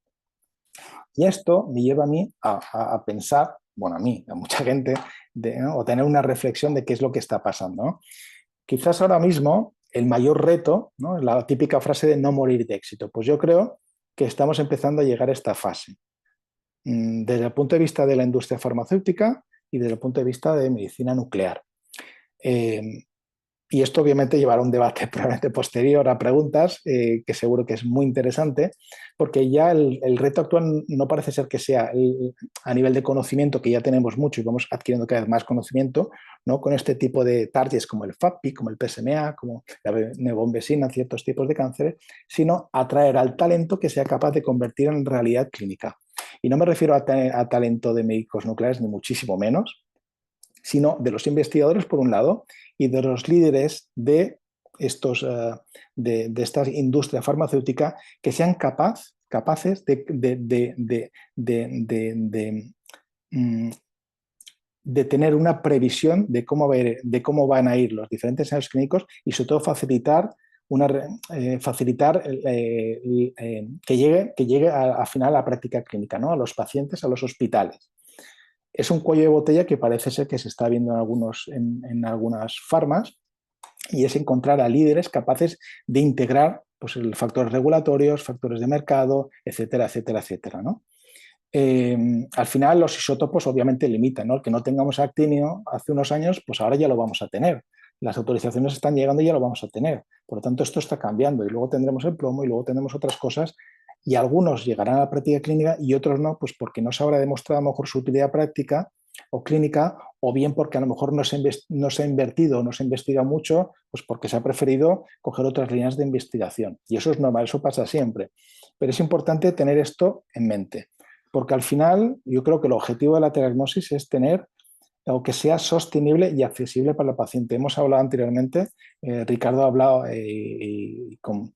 Y esto me lleva a mí a pensar, bueno, a mí, a mucha gente, ¿no?, o tener una reflexión de qué es lo que está pasando, ¿no? Quizás ahora mismo el mayor reto, ¿no?, es la típica frase de no morir de éxito. Pues yo creo que estamos empezando a llegar a esta fase, desde el punto de vista de la industria farmacéutica y desde el punto de vista de medicina nuclear. Y esto obviamente llevará a un debate probablemente posterior a preguntas, que seguro que es muy interesante, porque ya el reto actual no parece ser que sea a nivel de conocimiento, que ya tenemos mucho y vamos adquiriendo cada vez más conocimiento, ¿no? Con este tipo de targets como el FAPI, como el PSMA, como la nevombesina, ciertos tipos de cánceres, sino atraer al talento que sea capaz de convertir en realidad clínica. Y no me refiero a talento de médicos nucleares, ni muchísimo menos, sino de los investigadores, por un lado, y de los líderes de, de esta industria farmacéutica que sean capaces mm, de tener una previsión de cómo van a ir los diferentes ensayos clínicos y sobre todo facilitar que llegue a final a la práctica clínica, ¿no? A los pacientes, a los hospitales. Es un cuello de botella que parece ser que se está viendo en algunas farmas, y es encontrar a líderes capaces de integrar pues, factores regulatorios, factores de mercado, etcétera, etcétera, etcétera, ¿no? Al final los isótopos obviamente limitan, ¿no? El que no tengamos actinio hace unos años, pues ahora ya lo vamos a tener. Las autorizaciones están llegando y ya lo vamos a tener. Por lo tanto, esto está cambiando y luego tendremos el plomo y luego tendremos otras cosas, y algunos llegarán a la práctica clínica y otros no, pues porque no se habrá demostrado a lo mejor su utilidad práctica o clínica, o bien porque a lo mejor no se ha invertido, no se investiga mucho, pues porque se ha preferido coger otras líneas de investigación. Y eso es normal, eso pasa siempre. Pero es importante tener esto en mente, porque al final yo creo que el objetivo de la diagnosis es tener o que sea sostenible y accesible para el paciente. Hemos hablado anteriormente, Ricardo ha hablado con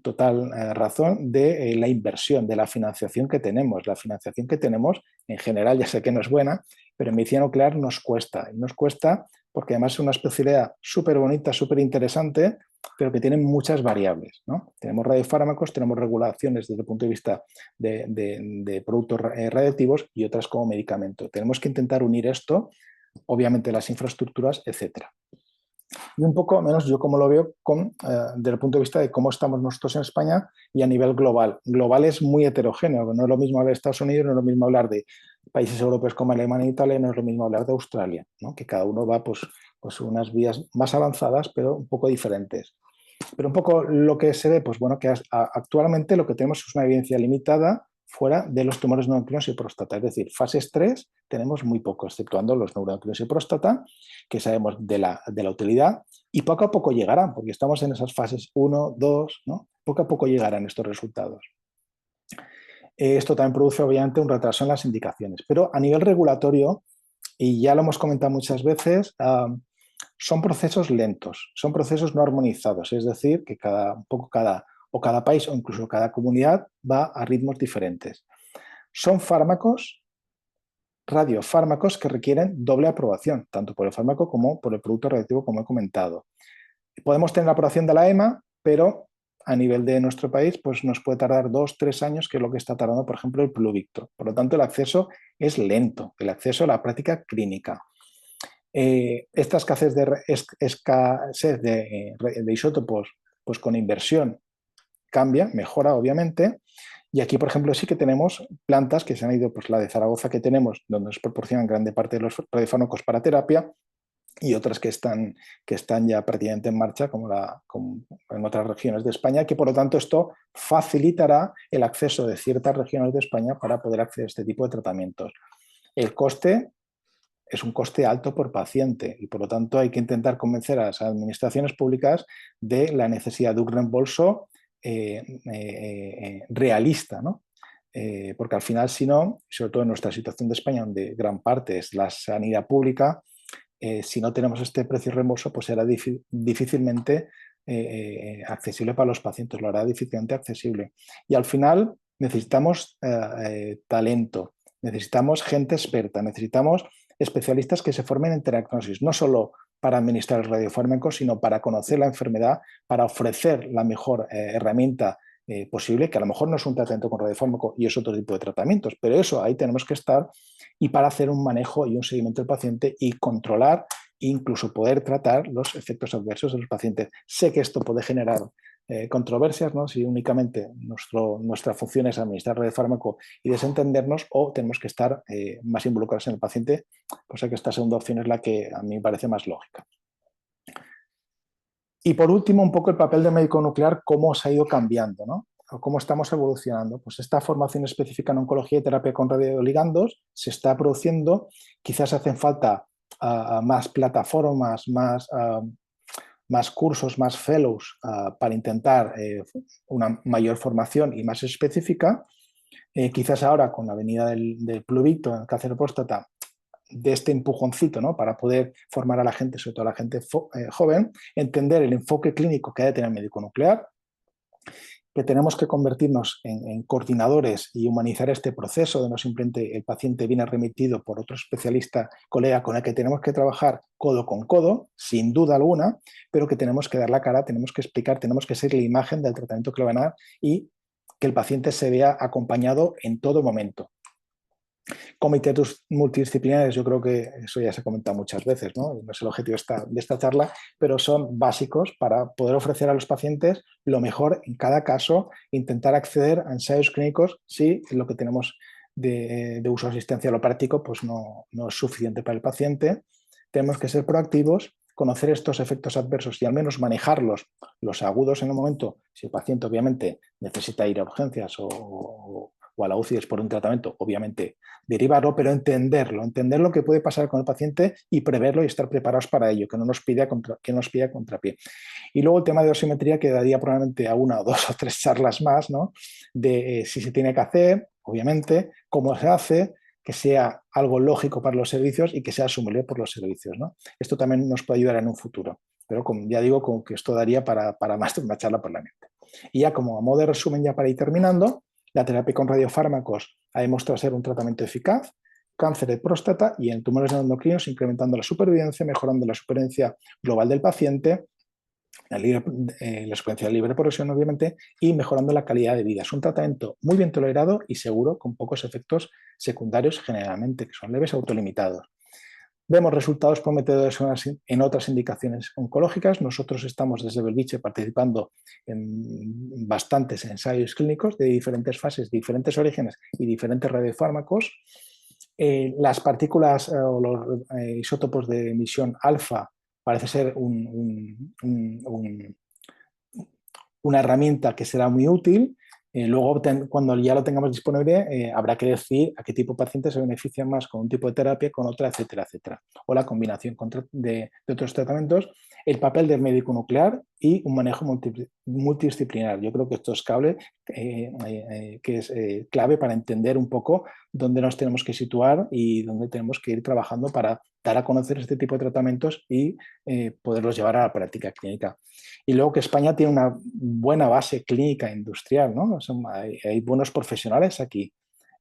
total razón de la inversión, de la financiación que tenemos. La financiación que tenemos, en general, ya sé que no es buena, pero en medicina nuclear nos cuesta. Y nos cuesta porque además es una especialidad súper bonita, súper interesante, pero que tiene muchas variables, ¿no? Tenemos radiofármacos, tenemos regulaciones desde el punto de vista de productos radiactivos y otras como medicamento. Tenemos que intentar unir esto, obviamente las infraestructuras, etcétera. Y un poco menos yo como lo veo desde el punto de vista de cómo estamos nosotros en España y a nivel global. Global es muy heterogéneo, no es lo mismo hablar de Estados Unidos, no es lo mismo hablar de países europeos como Alemania e Italia, no es lo mismo hablar de Australia, ¿no? Que cada uno va pues unas vías más avanzadas, pero un poco diferentes. Pero un poco lo que se ve, pues bueno, que actualmente lo que tenemos es una evidencia limitada fuera de los tumores neuroendocrinos y próstata. Es decir, fases 3 tenemos muy poco, exceptuando los neuroendocrinos y próstata, que sabemos de la utilidad, y poco a poco llegarán, porque estamos en esas fases 1, 2, ¿no? Poco a poco llegarán estos resultados. Esto también produce, obviamente, un retraso en las indicaciones. Pero a nivel regulatorio, y ya lo hemos comentado muchas veces, son procesos lentos, son procesos no armonizados, es decir, que cada país o incluso cada comunidad va a ritmos diferentes. Son fármacos, radiofármacos que requieren doble aprobación, tanto por el fármaco como por el producto radioactivo, como he comentado. Podemos tener la aprobación de la EMA, pero a nivel de nuestro país pues nos puede tardar 2-3 años, que es lo que está tardando, por ejemplo, el Pluvicto. Por lo tanto, el acceso es lento, el acceso a la práctica clínica. Esta escasez de isótopos, pues con inversión cambia, mejora obviamente. Y aquí, por ejemplo, sí que tenemos plantas que se han ido, pues la de Zaragoza que tenemos, donde nos proporcionan grande parte de los radiofármacos para terapia, y otras que están ya prácticamente en marcha, como en otras regiones de España, que por lo tanto esto facilitará el acceso de ciertas regiones de España para poder acceder a este tipo de tratamientos. El coste es un coste alto por paciente y por lo tanto hay que intentar convencer a las administraciones públicas de la necesidad de un reembolso realista, ¿no? Porque al final, si no, sobre todo en nuestra situación de España, donde gran parte es la sanidad pública, si no tenemos este precio y reembolso, pues será difícilmente accesible para los pacientes, lo hará difícilmente accesible. Y al final necesitamos talento, necesitamos gente experta, necesitamos especialistas que se formen en terapnosis, no solo para administrar el radiofármaco, sino para conocer la enfermedad, para ofrecer la mejor herramienta posible, que a lo mejor no es un tratamiento con radiofármaco y es otro tipo de tratamientos, pero eso ahí tenemos que estar, y para hacer un manejo y un seguimiento del paciente y controlar e incluso poder tratar los efectos adversos de los pacientes. Sé que esto puede generar controversias, ¿no? Si únicamente nuestra función es administrar el fármaco y desentendernos, o tenemos que estar más involucrados en el paciente, cosa que esta segunda opción es la que a mí me parece más lógica. Y por último, un poco el papel del médico nuclear, cómo se ha ido cambiando, ¿no? O cómo estamos evolucionando. Pues esta formación específica en oncología y terapia con radioligandos se está produciendo. Quizás hacen falta más plataformas, más cursos, más fellows para intentar una mayor formación y más específica. Quizás ahora con la venida del plurito en el cáncer de próstata, de este empujoncito, ¿no? Para poder formar a la gente, sobre todo a la gente joven, entender el enfoque clínico que ha de tener el médico nuclear, que tenemos que convertirnos en coordinadores y humanizar este proceso de no simplemente el paciente viene remitido por otro especialista, colega con el que tenemos que trabajar codo con codo, sin duda alguna, pero que tenemos que dar la cara, tenemos que explicar, tenemos que ser la imagen del tratamiento que le van a dar y que el paciente se vea acompañado en todo momento. Comités multidisciplinares, yo creo que eso ya se ha comentado muchas veces, ¿no? No es el objetivo de esta charla, pero son básicos para poder ofrecer a los pacientes lo mejor en cada caso, intentar acceder a ensayos clínicos si lo que tenemos de uso asistencial o práctico pues no es suficiente para el paciente. Tenemos que ser proactivos, conocer estos efectos adversos y al menos manejarlos, los agudos en el momento, si el paciente obviamente necesita ir a urgencias o a la UCI es por un tratamiento, obviamente derivarlo, pero entenderlo, entender lo que puede pasar con el paciente y preverlo y estar preparados para ello, que no nos pida contrapié. Y luego el tema de dosimetría que daría probablemente a una o dos o tres charlas más, ¿no? De si se tiene que hacer, obviamente, cómo se hace, que sea algo lógico para los servicios y que sea asumible por los servicios, ¿no? Esto también nos puede ayudar en un futuro, pero como ya digo, como que esto daría para más de una charla por la mente. Y ya como a modo de resumen, ya para ir terminando, la terapia con radiofármacos ha demostrado ser un tratamiento eficaz, cáncer de próstata y en tumores endocrinos, incrementando la supervivencia, mejorando la supervivencia global del paciente, la supervivencia de libre progresión, obviamente, y mejorando la calidad de vida. Es un tratamiento muy bien tolerado y seguro, con pocos efectos secundarios generalmente, que son leves autolimitados. Vemos resultados prometedores en otras indicaciones oncológicas. Nosotros estamos desde Belviche participando en bastantes ensayos clínicos de diferentes fases, diferentes orígenes y diferentes radiofármacos. Las partículas o los isótopos de emisión alfa parece ser una herramienta que será muy útil. Luego, cuando ya lo tengamos disponible, habrá que decidir a qué tipo de pacientes se benefician más con un tipo de terapia, con otra, etcétera, etcétera. O la combinación de otros tratamientos, el papel del médico nuclear y un manejo multidisciplinar. Yo creo que esto es clave para entender un poco dónde nos tenemos que situar y dónde tenemos que ir trabajando para dar a conocer este tipo de tratamientos y poderlos llevar a la práctica clínica. Y luego que España tiene una buena base clínica industrial, ¿no? Hay buenos profesionales aquí.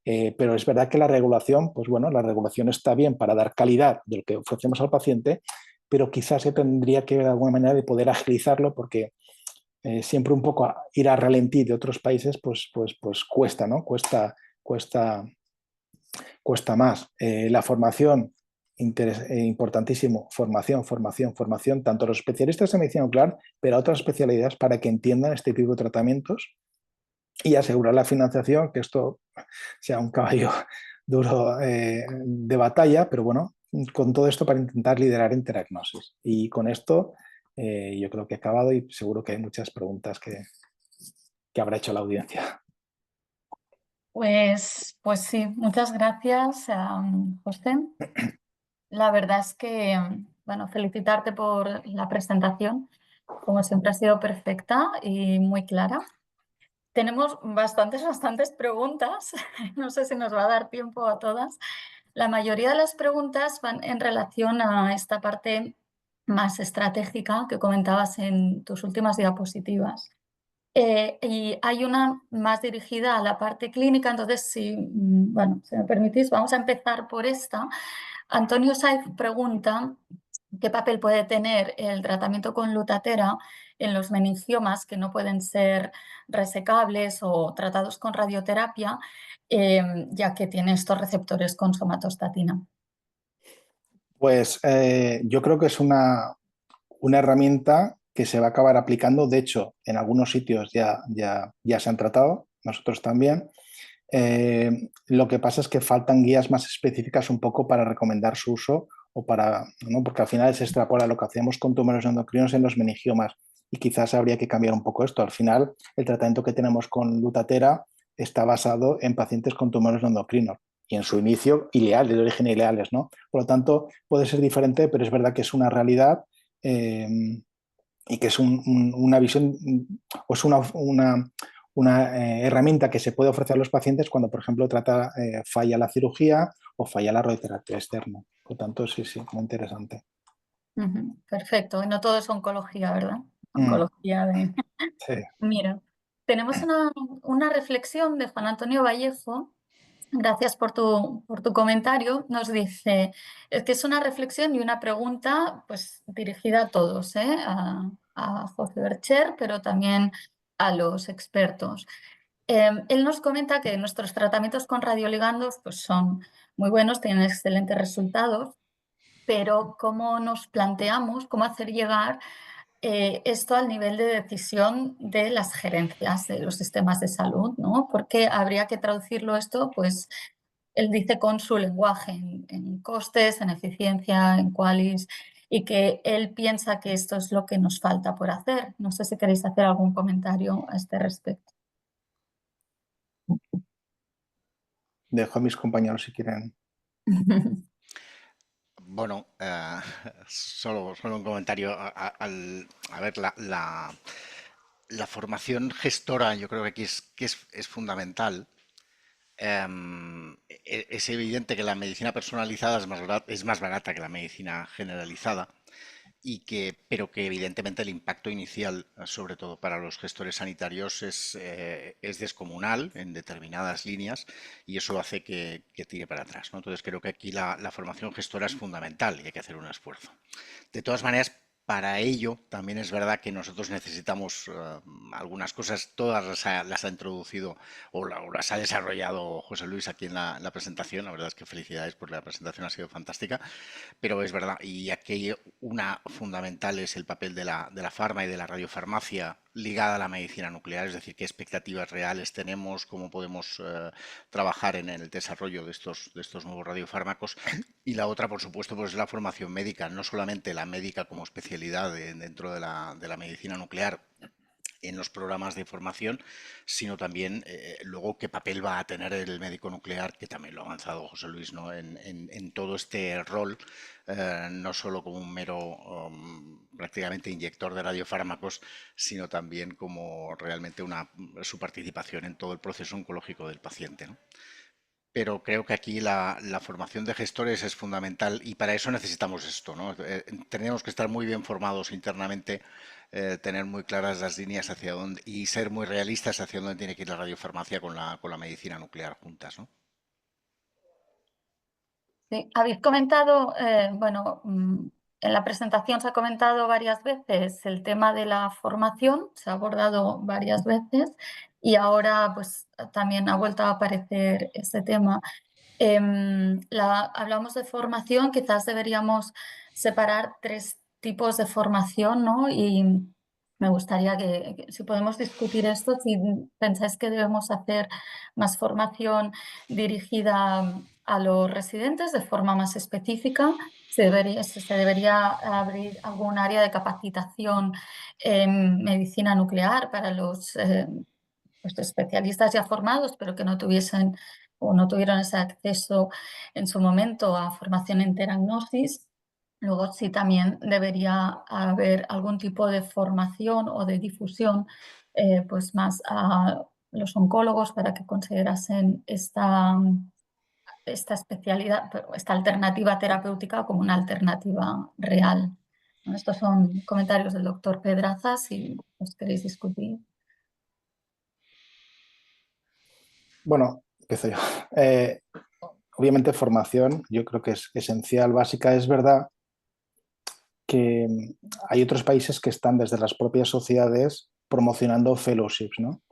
Pero es verdad que la regulación, pues bueno, la regulación está bien para dar calidad de lo que ofrecemos al paciente, pero quizás se tendría que ver alguna manera de poder agilizarlo porque siempre un poco ir a ralentí de otros países, pues cuesta, ¿no? Cuesta más. La formación, importantísimo, formación, tanto los especialistas en medicina nuclear, pero a otras especialidades para que entiendan este tipo de tratamientos y asegurar la financiación, que esto sea un caballo duro de batalla, pero bueno, con todo esto para intentar liderar Interagnosis. Y con esto yo creo que he acabado y seguro que hay muchas preguntas que habrá hecho la audiencia. Pues sí, muchas gracias, José. La verdad es que, bueno, felicitarte por la presentación. Como siempre ha sido perfecta y muy clara. Tenemos bastantes preguntas. No sé si nos va a dar tiempo a todas. La mayoría de las preguntas van en relación a esta parte más estratégica que comentabas en tus últimas diapositivas. Y hay una más dirigida a la parte clínica, entonces, bueno, si me permitís, vamos a empezar por esta. Antonio Saiz pregunta qué papel puede tener el tratamiento con Lutathera en los meningiomas que no pueden ser resecables o tratados con radioterapia, ya que tiene estos receptores con somatostatina. Pues yo creo que es una herramienta que se va a acabar aplicando. De hecho, en algunos sitios ya se han tratado, nosotros también. Lo que pasa es que faltan guías más específicas un poco para recomendar su uso o para, ¿no? Porque al final se extrapola lo que hacemos con tumores endocrinos en los meningiomas. y quizás habría que cambiar un poco esto. Al final, el tratamiento que tenemos con Lutathera está basado en pacientes con tumores no endocrinos y en su inicio ileal, de origen ileales, ¿no? Por lo tanto, puede ser diferente, pero es verdad que es una realidad eh, y que es una visión o es una herramienta que se puede ofrecer a los pacientes cuando, por ejemplo, falla la cirugía o falla la radioterapia externa. Por lo tanto, sí, sí, muy interesante. Ujú, perfecto. Y no todo es oncología, ¿verdad? Mm, Oncología de... sí. Mira, tenemos una reflexión de Juan Antonio Vallejo. Gracias por tu comentario. Nos dice, es que es una reflexión y una pregunta pues dirigida a todos, ¿eh? A José Bercher, pero también a los expertos. Él nos comenta que nuestros tratamientos con radioligandos pues, son muy buenos, tienen excelentes resultados, pero cómo nos planteamos, cómo hacer llegar esto al nivel de decisión de las gerencias de los sistemas de salud, ¿no? Porque habría que traducirlo esto, pues, él dice con su lenguaje, en costes, en eficiencia, en qualis, y que él piensa que esto es lo que nos falta por hacer. No sé si queréis hacer algún comentario a este respecto. Dejo a mis compañeros si quieren. Bueno, solo un comentario. A ver, la formación gestora yo creo que aquí es fundamental. Es evidente que la medicina personalizada es más barata que la medicina generalizada pero que evidentemente el impacto inicial, sobre todo para los gestores sanitarios, es descomunal en determinadas líneas y eso hace que tire para atrás, ¿no? Entonces creo que aquí la formación gestora es fundamental y hay que hacer un esfuerzo. De todas maneras, para ello también es verdad que nosotros necesitamos algunas cosas, todas las ha introducido o las ha desarrollado José Luis aquí en la presentación. La verdad es que felicidades porque la presentación ha sido fantástica. Pero es verdad, y aquí una fundamental es el papel de la farma y de la radiofarmacia ligada a la medicina nuclear, es decir, qué expectativas reales tenemos, cómo podemos trabajar en el desarrollo de estos nuevos radiofármacos. Y la otra, por supuesto, pues es la formación médica, no solamente la médica como especialidad dentro de la medicina nuclear, en los programas de formación, sino también luego qué papel va a tener el médico nuclear, que también lo ha avanzado José Luis, ¿no? En todo este rol, no solo como un mero prácticamente inyector de radiofármacos, sino también como realmente su participación en todo el proceso oncológico del paciente, ¿no? Pero creo que aquí la formación de gestores es fundamental y para eso necesitamos esto, ¿no? Tenemos que estar muy bien formados internamente, tener muy claras las líneas hacia dónde y ser muy realistas hacia dónde tiene que ir la radiofarmacia con la medicina nuclear juntas, ¿no? Sí, habéis comentado, bueno, en la presentación se ha comentado varias veces el tema de la formación, se ha abordado varias veces y ahora pues también ha vuelto a aparecer ese tema. Hablamos de formación, quizás deberíamos separar tres tipos de formación, ¿no? Y me gustaría que si podemos discutir esto, si pensáis que debemos hacer más formación dirigida a los residentes de forma más específica, se debería abrir algún área de capacitación en medicina nuclear para los pues, especialistas ya formados, pero que no tuviesen o no tuvieron ese acceso en su momento a formación en teragnosis. Luego sí también debería haber algún tipo de formación o de difusión pues más a los oncólogos para que considerasen esta especialidad, esta alternativa terapéutica como una alternativa real. ¿No? Estos son comentarios del doctor Pedraza, si os queréis discutir. Bueno, empiezo yo. Eh, Obviamente formación, yo creo que es esencial, básica. Es verdad que hay otros países que están desde las propias sociedades promocionando fellowships, ¿no?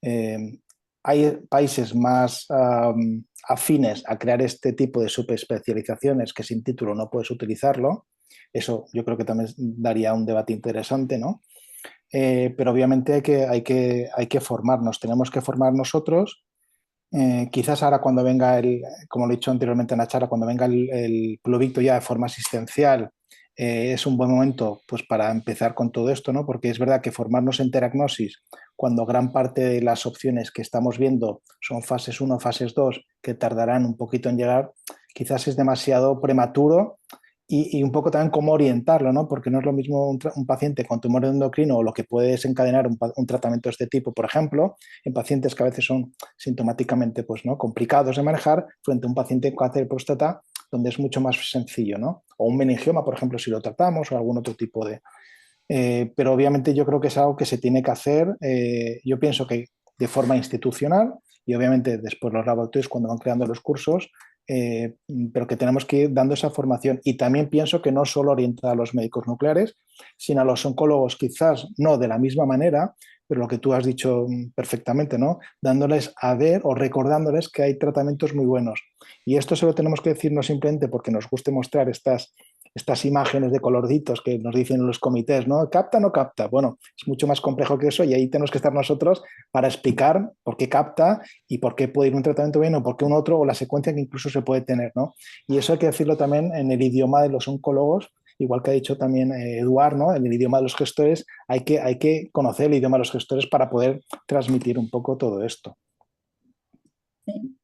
Eh, Hay países más afines a crear este tipo de subespecializaciones que sin título no puedes utilizarlo. Eso yo creo que también daría un debate interesante, ¿no? Pero obviamente hay que formarnos, tenemos que formar nosotros. Quizás ahora cuando venga como lo he dicho anteriormente en la charla, cuando venga el Pluvicto ya de forma asistencial, es un buen momento pues, para empezar con todo esto, ¿no? Porque es verdad que formarnos en teragnosis, cuando gran parte de las opciones que estamos viendo son fases 1, fases 2, que tardarán un poquito en llegar, quizás es demasiado prematuro y un poco también cómo orientarlo, ¿no? Porque no es lo mismo un paciente con tumor endocrino o lo que puede desencadenar un tratamiento de este tipo, por ejemplo, en pacientes que a veces son sintomáticamente pues, ¿no? complicados de manejar, frente a un paciente con cáncer de próstata donde es mucho más sencillo, ¿no? O un meningioma, por ejemplo, si lo tratamos, o algún otro tipo de... pero obviamente yo creo que es algo que se tiene que hacer, yo pienso que de forma institucional y obviamente después los laboratorios cuando van creando los cursos, pero que tenemos que ir dando esa formación. Y también pienso que no solo orientada a los médicos nucleares, sino a los oncólogos quizás no de la misma manera, pero lo que tú has dicho perfectamente, ¿no? Dándoles a ver o recordándoles que hay tratamientos muy buenos. Y esto se lo tenemos que decir no simplemente porque nos guste mostrar estas imágenes de colorditos que nos dicen los comités, ¿no? ¿Capta o no capta? Bueno, es mucho más complejo que eso y ahí tenemos que estar nosotros para explicar por qué capta y por qué puede ir un tratamiento bien o por qué un otro o la secuencia que incluso se puede tener, ¿no? Y eso hay que decirlo también en el idioma de los oncólogos, igual que ha dicho también Eduard, ¿no? En el idioma de los gestores hay que conocer el idioma de los gestores para poder transmitir un poco todo esto. Sí.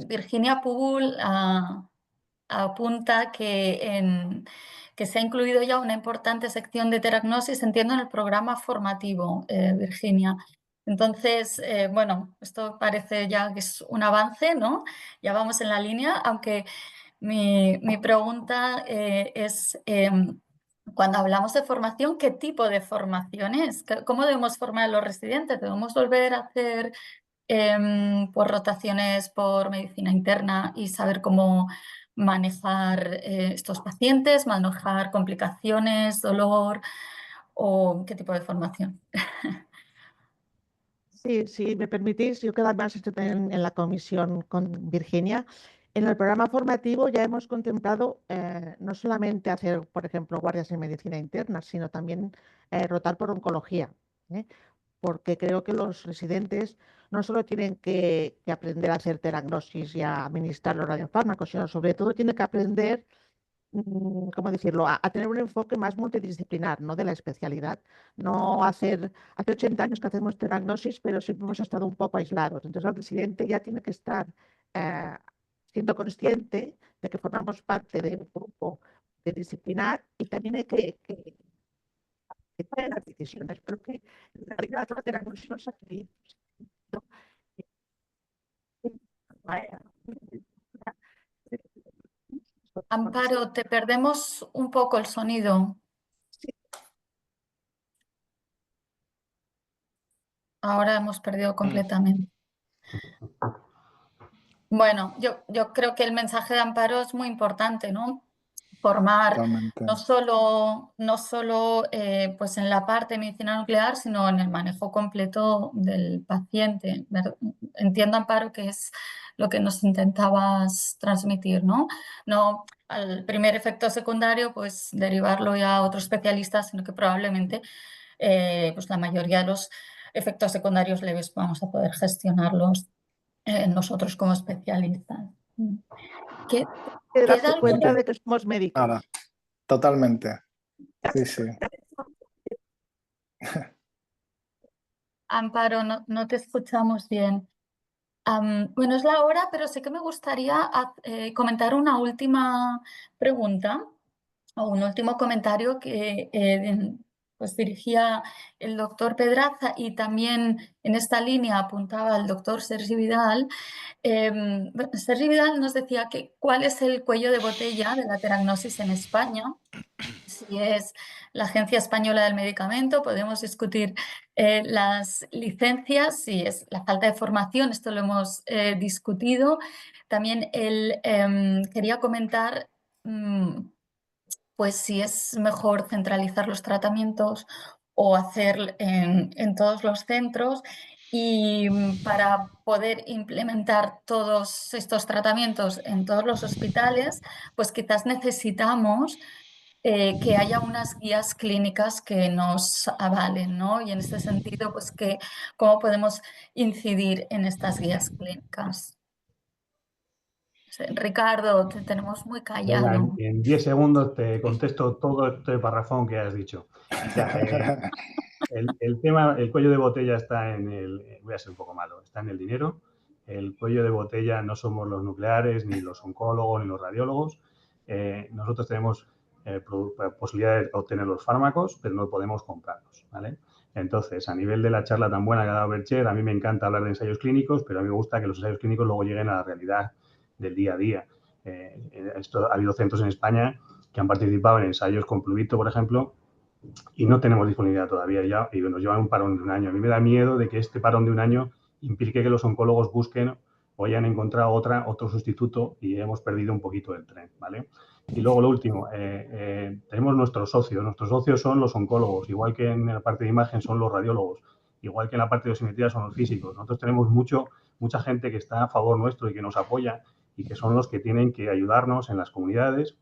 Virginia Poole apunta que se ha incluido ya una importante sección de teragnosis, entiendo, en el programa formativo, Virginia. Entonces, bueno, esto parece ya que es un avance, ¿no? Ya vamos en la línea, aunque mi pregunta es, cuando hablamos de formación, ¿qué tipo de formación es? ¿Cómo debemos formar a los residentes? ¿Debemos volver a hacer por rotaciones por medicina interna y saber cómo manejar estos pacientes, manejar complicaciones, dolor o qué tipo de formación? Sí, si me permitís, yo que además estoy también en la comisión con Virginia, en el programa formativo ya hemos contemplado no solamente hacer, por ejemplo, guardias en medicina interna, sino también rotar por oncología, ¿eh? Porque creo que los residentes no solo tienen que aprender a hacer teragnosis y a administrar los radiofármacos, sino sobre todo tienen que aprender, ¿cómo decirlo?, a tener un enfoque más multidisciplinar, ¿no? De la especialidad. No hacer, hace 80 años que hacemos teragnosis, pero siempre hemos estado un poco aislados. Entonces el residente ya tiene que estar eh, siendo consciente de que formamos parte de un grupo disciplinar y también hay que tomar las decisiones, pero que en realidad la teragnosis no es aquí. Amparo, te perdemos un poco el sonido. Ahora hemos perdido completamente. Bueno, yo creo que el mensaje de Amparo es muy importante, ¿no? Formar Totalmente. no solo pues en la parte de medicina nuclear, sino en el manejo completo del paciente. Entiendo, Amparo, que es lo que nos intentabas transmitir, ¿no? No al primer efecto secundario, pues derivarlo ya a otro especialista, sino que probablemente pues la mayoría de los efectos secundarios leves vamos a poder gestionarlos nosotros como especialistas. ¿Qué, Hay que ¿Queda darse cuenta algo? de que somos médicos. Ahora, totalmente. Sí, sí. Amparo, no te escuchamos bien. Bueno, es la hora, pero sí que me gustaría comentar una última pregunta o un último comentario que pues dirigía el doctor Pedraza y también en esta línea apuntaba el doctor Sergi Vidal. Bueno, Sergi Vidal nos decía que cuál es el cuello de botella de la teragnosis en España. Si es la Agencia Española del Medicamento, podemos discutir las licencias, si es la falta de formación, esto lo hemos discutido. También él quería comentar pues si es mejor centralizar los tratamientos o hacer en todos los centros. Y para poder implementar todos estos tratamientos en todos los hospitales, pues quizás necesitamos que haya unas guías clínicas que nos avalen, ¿no? Y en este sentido, pues cómo podemos incidir en estas guías clínicas. Ricardo, te tenemos muy Venga, callado. en 10 segundos te contesto todo este parrafón que has dicho. O sea, el tema, el cuello de botella está en voy a ser un poco malo, está en el dinero. El cuello de botella no somos los nucleares, ni los oncólogos, ni los radiólogos. Nosotros tenemos posibilidad de obtener los fármacos, pero no podemos comprarlos, ¿vale? Entonces, a nivel de la charla tan buena que ha dado Bercher, a mí me encanta hablar de ensayos clínicos, pero a mí me gusta que los ensayos clínicos luego lleguen a la realidad del día a día. Ha habido centros en España que han participado en ensayos con Pluvito, por ejemplo, y no tenemos disponibilidad todavía ya y nos llevan un parón de un año. A mí me da miedo de que este parón de un año implique que los oncólogos busquen o hayan encontrado otro sustituto y hemos perdido un poquito el tren, ¿vale? Y luego lo último, tenemos nuestros socios son los oncólogos, igual que en la parte de imagen son los radiólogos, igual que en la parte de osimetría son los físicos. Nosotros tenemos mucha gente que está a favor nuestro y que nos apoya y que son los que tienen que ayudarnos en las comunidades.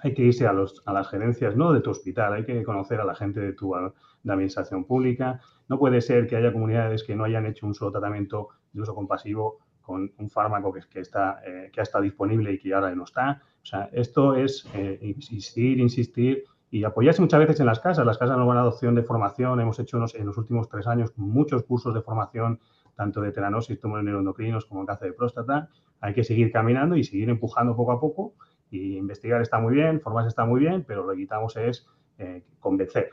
Hay que irse a las gerencias, no de tu hospital, hay que conocer a la gente de tu administración pública. No puede ser que haya comunidades que no hayan hecho un solo tratamiento de uso compasivo con un fármaco que ha estado disponible y que ahora no está. O sea, esto es insistir y apoyarse muchas veces en las casas. Las casas nos van a dar opción de formación. Hemos hecho en los últimos 3 años muchos cursos de formación, tanto de teranosis, tumores neuroendocrinos como cáncer de próstata. Hay que seguir caminando y seguir empujando poco a poco. Y investigar está muy bien, formarse está muy bien, pero lo que quitamos es convencer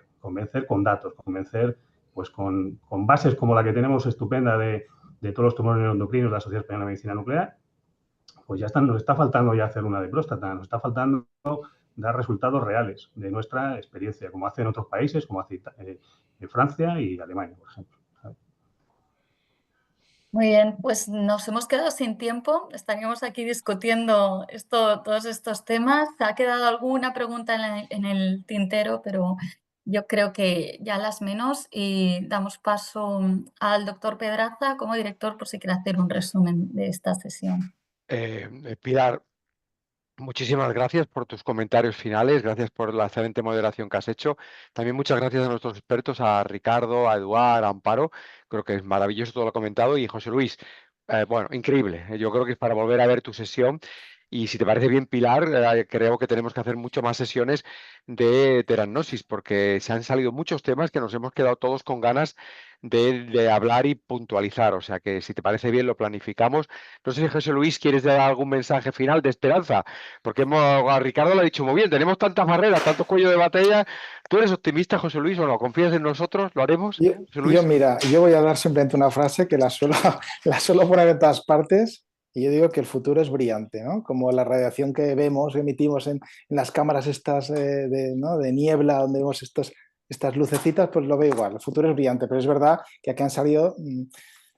con datos, convencer pues con bases como la que tenemos estupenda de todos los tumores neuroendocrinos de la Sociedad Española de Medicina Nuclear. Pues ya nos está faltando ya hacer una de próstata, nos está faltando dar resultados reales de nuestra experiencia, como hacen otros países, como hace Francia y Alemania, por ejemplo. Muy bien, pues nos hemos quedado sin tiempo. Estaríamos aquí discutiendo todos estos temas. ¿Ha quedado alguna pregunta en el tintero? Pero yo creo que ya las menos y damos paso al doctor Pedraza como director por si quiere hacer un resumen de esta sesión. Pilar, muchísimas gracias por tus comentarios finales, gracias por la excelente moderación que has hecho. También muchas gracias a nuestros expertos, a Ricardo, a Eduard, a Amparo. Creo que es maravilloso todo lo comentado. Y José Luis, bueno, increíble. Yo creo que es para volver a ver tu sesión. Y si te parece bien, Pilar, creo que tenemos que hacer mucho más sesiones de teranosis, porque se han salido muchos temas que nos hemos quedado todos con ganas de hablar y puntualizar. O sea que si te parece bien, lo planificamos. No sé si José Luis, ¿quieres dar algún mensaje final de esperanza? Porque a Ricardo lo ha dicho muy bien, tenemos tantas barreras, tantos cuellos de batalla. ¿Tú eres optimista, José Luis, o no? ¿Confías en nosotros? ¿Lo haremos, José Luis? Mira, yo voy a dar simplemente una frase que la suelo poner en todas partes y yo digo que el futuro es brillante, ¿no? Como la radiación que vemos, emitimos en las cámaras estas de niebla, donde vemos estas lucecitas, pues lo veo igual, el futuro es brillante, pero es verdad que aquí han salido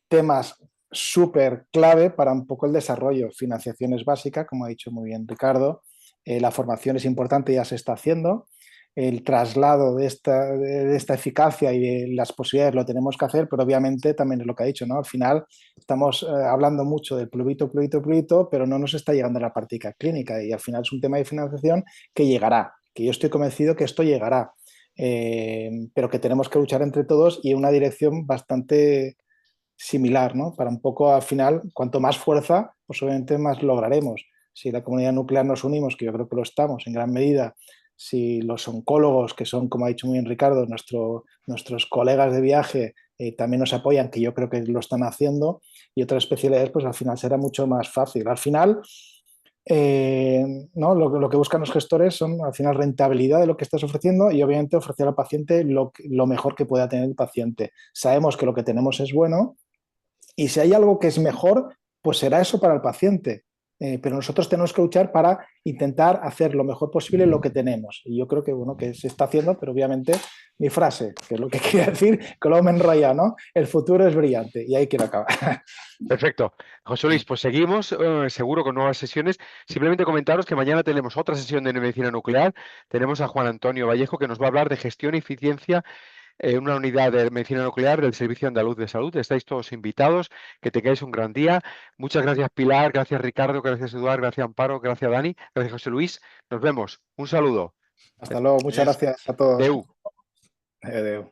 temas súper clave para un poco el desarrollo. Financiación es básica, como ha dicho muy bien Ricardo, la formación es importante, ya se está haciendo, el traslado de esta eficacia y de las posibilidades lo tenemos que hacer, pero obviamente también es lo que ha dicho, ¿no? Al final estamos hablando mucho del pluvito, pero no nos está llegando a la práctica clínica y al final es un tema de financiación que llegará, que yo estoy convencido que esto llegará, pero que tenemos que luchar entre todos y en una dirección bastante similar, ¿no? Para un poco al final, cuanto más fuerza, pues obviamente más lograremos. Si la comunidad nuclear nos unimos, que yo creo que lo estamos en gran medida, si los oncólogos, que son, como ha dicho muy bien Ricardo, nuestros colegas de viaje, también nos apoyan, que yo creo que lo están haciendo, y otras especialidades, pues al final será mucho más fácil. Al final, ¿no? Lo que buscan los gestores son al final rentabilidad de lo que estás ofreciendo y obviamente ofrecer al paciente lo mejor que pueda tener el paciente. Sabemos que lo que tenemos es bueno, y si hay algo que es mejor, pues será eso para el paciente. Pero nosotros tenemos que luchar para intentar hacer lo mejor posible lo que tenemos. Y yo creo que, bueno, que se está haciendo, pero obviamente mi frase, que es lo que quería decir, que luego me enrolla, ¿no? El futuro es brillante y ahí quiero acabar. Perfecto. José Luis, pues seguimos seguro con nuevas sesiones. Simplemente comentaros que mañana tenemos otra sesión de medicina nuclear. Tenemos a Juan Antonio Vallejo que nos va a hablar de gestión y eficiencia una unidad de medicina nuclear del Servicio Andaluz de Salud. Estáis todos invitados, que tengáis un gran día. Muchas gracias, Pilar, gracias, Ricardo, gracias, Eduardo, gracias, Amparo, gracias, Dani, gracias, José Luis. Nos vemos. Un saludo. Hasta luego. Muchas gracias a todos. Deu. Adeu.